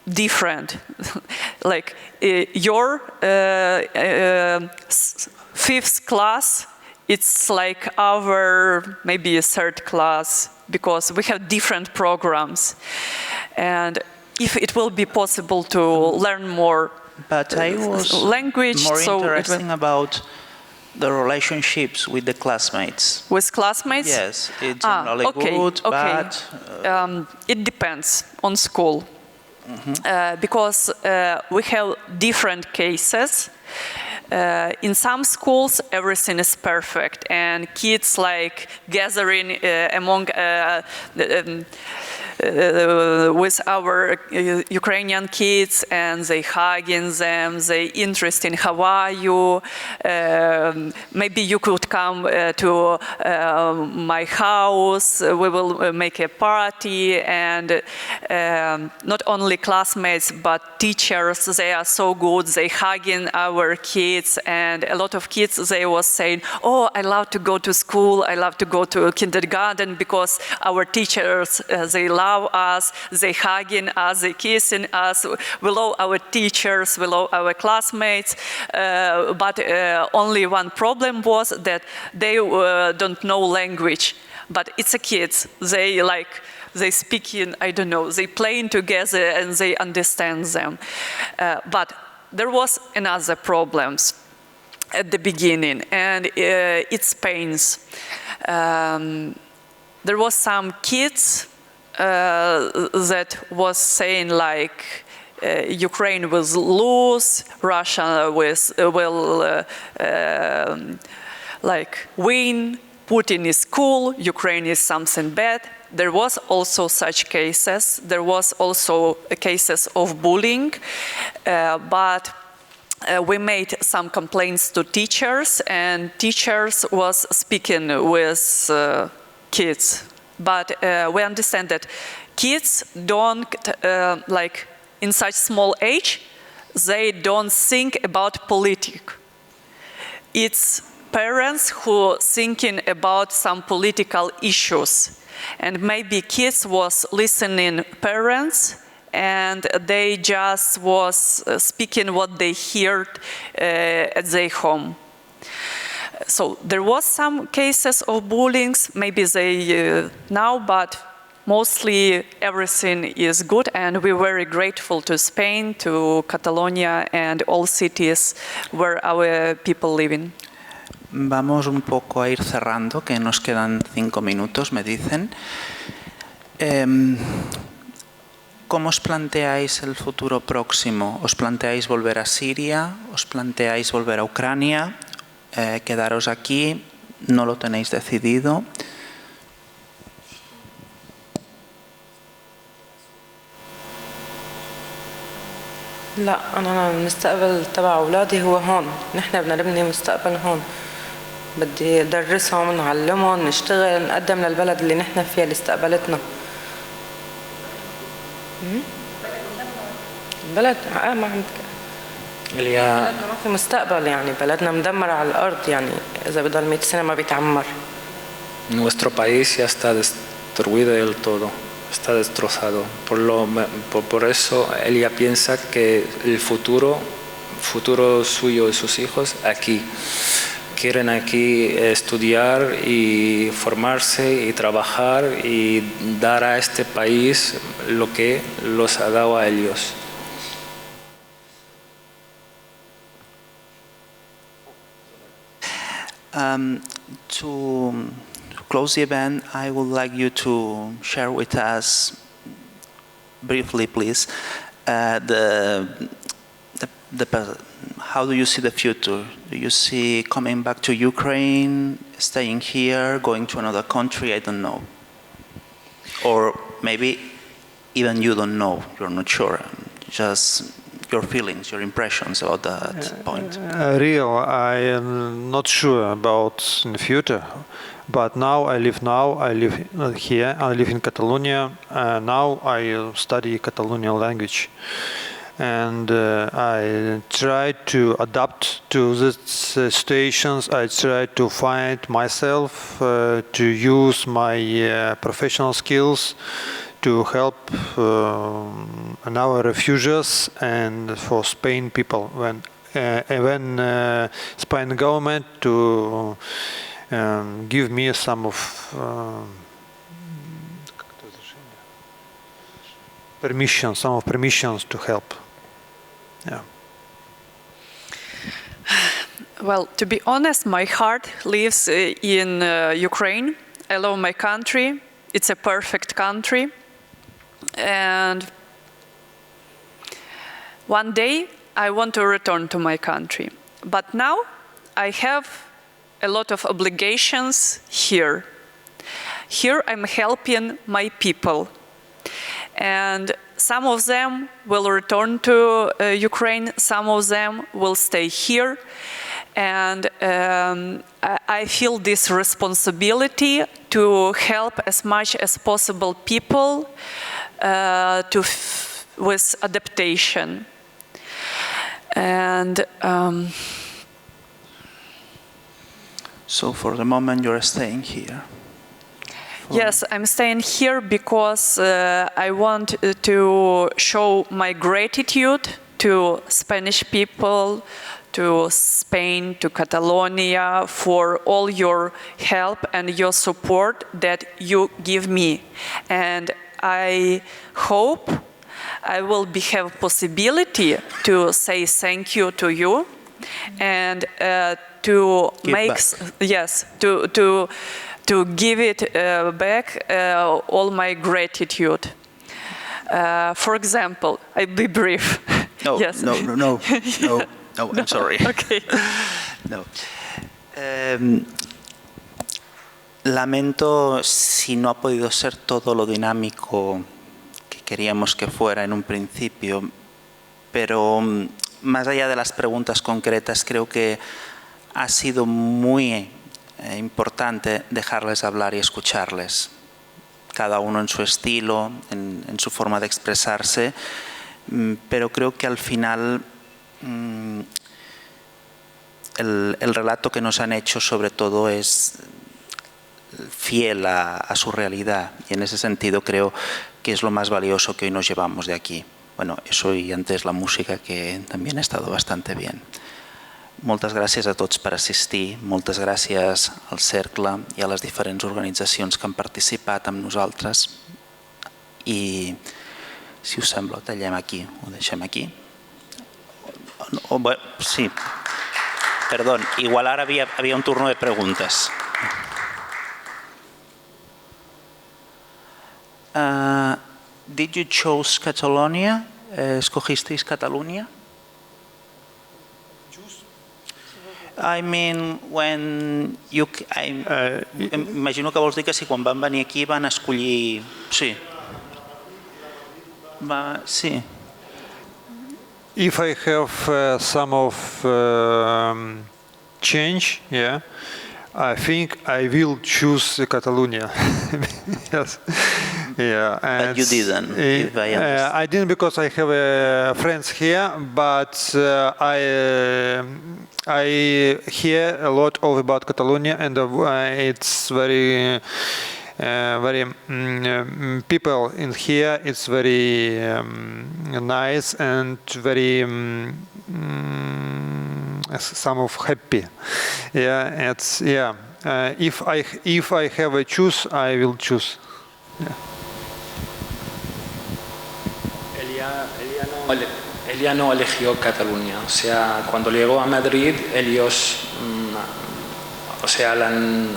different. Like your fifth class, it's like our maybe a third class, because we have different programs. And if it will be possible to learn more language, more interesting about the relationships with the classmates. With classmates? Yes, it's generally good, bad. It depends on school. because we have different cases. In some schools, everything is perfect, and kids like gathering among with our Ukrainian kids, and they hugging them, they interested in how are you, maybe you could come to my house, we will make a party, and not only classmates but teachers, they are so good, they hugging our kids, and a lot of kids, they was saying, oh, I love to go to school, I love to go to kindergarten, because our teachers, they love us, they hugging us, they kissing us, we love our teachers, we love our classmates, but only one problem was that they don't know language, but it's a kids, they speak in, I don't know, they playing together and they understand them. But there was another problems at the beginning, and it's pains. There was some kids that was saying like Ukraine will lose, Russia will like win, Putin is cool, Ukraine is something bad. There was also such cases. There was also cases of bullying, but we made some complaints to teachers, and teachers was speaking with kids. But we understand that kids don't, like in such small age, they don't think about politics. It's parents who thinking about some political issues. And maybe kids was listening parents, and they just was speaking what they heard at their home. So there was some cases of bullying, maybe they now, but mostly everything is good, and we're very grateful to Spain, to Catalonia, and all cities where our people live in. Vamos un poco a ir cerrando, que nos quedan 5 minutos, me dicen. ¿Cómo os planteáis el futuro próximo? ¿Os planteáis volver a Siria? ¿Os planteáis volver a Ucrania? ¿Quedaros aquí? ¿No lo tenéis decidido? لا أنا المستقبل تبع أولادي هو هون، نحن بدنا نبني مستقبل هون، بدي أدرسهم، نعلمهم، نشتغل، نقدم للبلد اللي نحن فيها اللي استقبلتنا. البلد ما عم بلدنا ما في مستقبل، يعني بلدنا مدمر على الأرض، يعني إذا بضل 100 سنة ما بيتعمر. Nuestro país ya está destruido del todo. Está destrozado. Por eso ella piensa que el futuro suyo y sus hijos aquí. Quieren aquí estudiar y formarse y trabajar y dar a este país lo que los ha dado a ellos. To close the event, I would like you to share with us briefly, please, how do you see the future? Do you see coming back to Ukraine, staying here, going to another country? I don't know. Or maybe even you don't know, you're not sure. Just your feelings, your impressions about that point. I am not sure about in the future. But now I live here, I live in Catalonia, now I study Catalonian language. And I try to adapt to these situations, I try to find myself, to use my professional skills to help our refugees and for Spain people. When Spain government to give me some of permissions to help. Yeah. Well, to be honest, my heart lives in Ukraine. I love my country. It's a perfect country. And One day I want to return to my country, but now I have a lot of obligations here. Here I'm helping my people, and some of them will return to Ukraine, some of them will stay here, and I feel this responsibility to help as much as possible people with adaptation. And so for the moment you're staying here? Yes, I'm staying here because I want to show my gratitude to Spanish people, to Spain, to Catalonia, for all your help and your support that you give me. And I hope I will have possibility to say thank you to you and to make, yes, to give it back all my gratitude. For example, I'll be brief. No, yes. no, I'm sorry. Okay. No. Lamento si no ha podido ser todo lo dinámico que queríamos que fuera en un principio, pero más allá de las preguntas concretas, creo que ha sido muy importante dejarles hablar y escucharles, cada uno en su estilo, en su forma de expresarse, pero creo que al final el relato que nos han hecho sobre todo es fiel a su realidad, y en ese sentido creo que es lo más valioso que hoy nos llevamos de aquí. Bueno, eso y antes la música, que también ha estado bastante bien. Moltes gràcies a tots per assistir, moltes gràcies al Cercle i a les diferents organitzacions que han participat amb nosaltres, i si us sembla ho tallem aquí, ho deixem aquí. Sí, perdó, igual ara havia un turno de preguntes. Did you choose Catalonia? ¿Escogisteis Catalunya? I mean, when you... imagino que vols dir que si quan van venir aquí van escollir... Sí. Sí. If I have some of change, yeah, I think I will choose Catalonia. Yes. Yeah, but you didn't. I didn't because I have friends here, but I hear a lot about Catalonia, and it's very people in here. It's very nice and very some of happy. Yeah, it's if I have a choose, I will choose. Yeah. Ella no eligió Cataluña, o sea, cuando llegó a Madrid, ellos, o sea, la han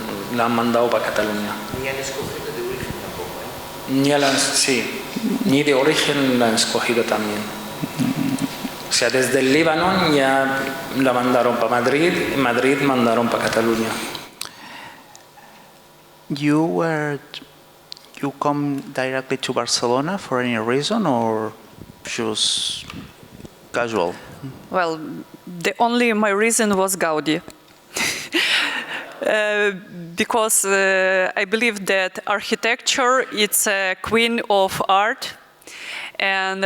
mandado para Cataluña. Ni han escogido de origen tampoco, ¿eh? Sí, ni de origen la han escogido también. O sea, desde el Líbano ya la mandaron para Madrid, y Madrid mandaron para Cataluña. You come directly to Barcelona for any reason, or just casual? Well, my reason was Gaudi. Because I believe that architecture is a queen of art, and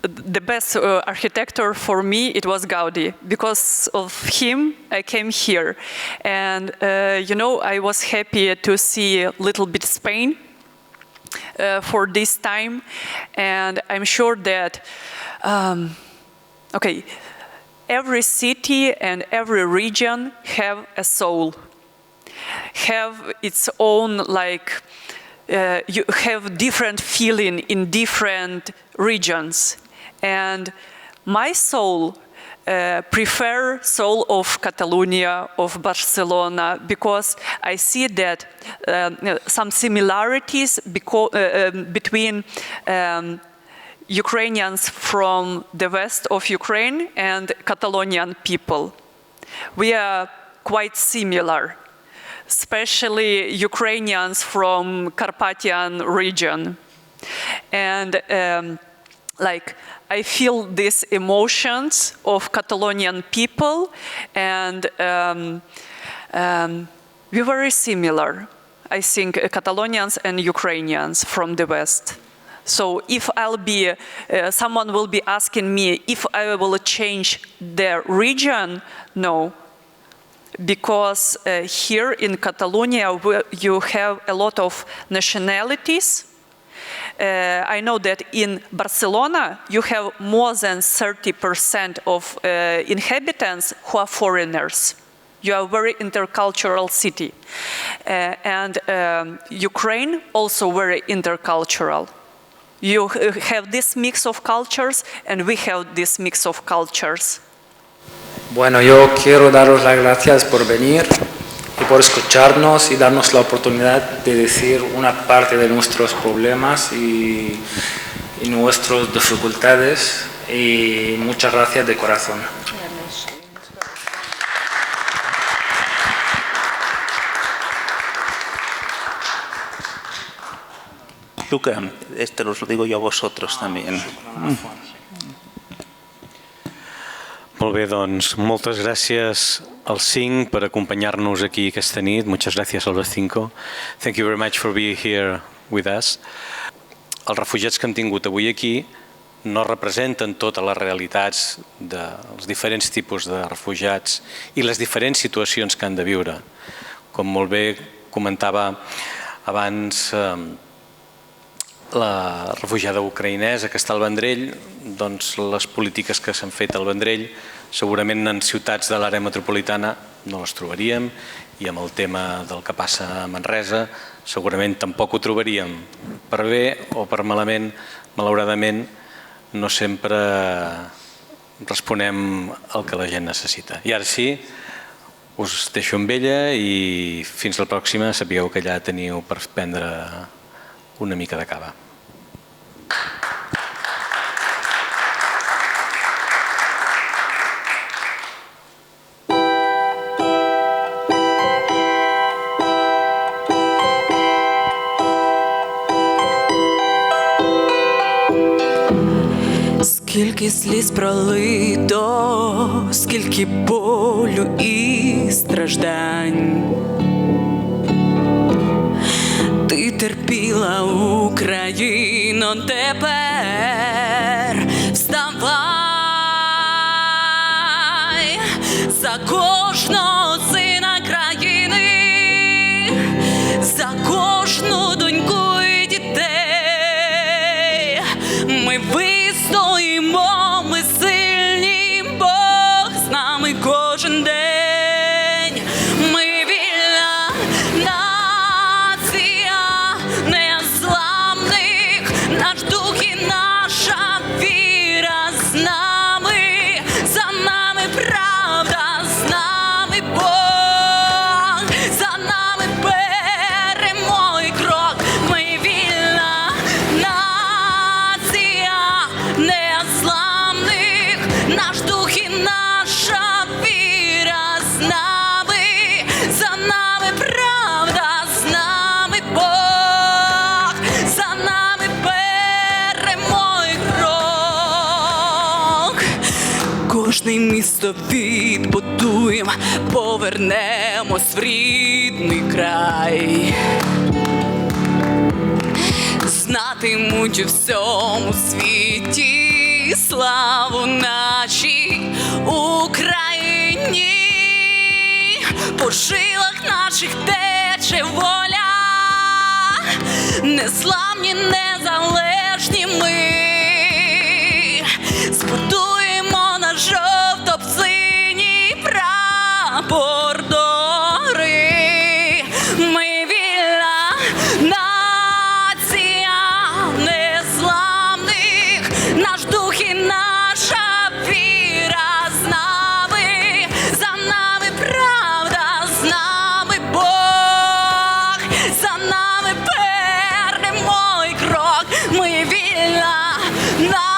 the best architect for me, it was Gaudi. Because of him, I came here, and I was happy to see a little bit Spain for this time, and I'm sure that every city and every region have a soul, have its own, you have different feeling in different regions, and my soul prefer soul of Catalonia, of Barcelona, because I see that some similarities between Ukrainians from the west of Ukraine and Catalonian people. We are quite similar, especially Ukrainians from Carpathian region. And I feel these emotions of Catalonian people, and we're very similar, I think, Catalonians and Ukrainians from the West. So if someone will be asking me if I will change the region, no. Because here in Catalonia, you have a lot of nationalities. I know that in Barcelona, you have more than 30% of inhabitants who are foreigners. You are a very intercultural city. And Ukraine also very intercultural. You have this mix of cultures, and we have this mix of cultures. Bueno, yo quiero daros las gracias por venir y por escucharnos y darnos la oportunidad de decir una parte de nuestros problemas y nuestras dificultades, y muchas gracias de corazón. Luca, os lo digo yo a vosotros también. Molt bé, doncs, moltes gràcies als 5 per acompanyar-nos aquí aquesta nit. Muchas gracias a los 5. Thank you very much for being here with us. Els refugiats que hem tingut avui aquí no representen totes les realitats dels diferents tipus de refugiats i les diferents situacions que han de viure. Com molt bé comentava abans la refugiada ucraïnesa que està al Vendrell, doncs les polítiques que s'han fet al Vendrell segurament en ciutats de l'àrea metropolitana no les trobaríem, i amb el tema del que passa a Manresa segurament tampoc ho trobaríem. Per bé o per malament, malauradament, no sempre responem al que la gent necessita. I ara sí, us deixo amb ella i fins la pròxima. Sapigueu que allà teniu per prendre una mica de cava. Скільки сліз пролито, скільки болю і страждань. Ти терпіла, Україно, тепер вставай за кожного сина країни, за кожну доньку і дітей. Ми вистоїмо, ми сильні, Бог з нами кожен день. Кожне місто відбудуємо, повернемось в рідний край. Знатимуть у всьому світі славу нашій Україні. По жилах наших тече воля, незламні, незалежні ми. Збудуємо на жовто-синій прапор дори. Ми вільна нація незламних, наш дух і наша віра з нами. За нами правда, з нами Бог, за нами перемой крок. Ми вільна на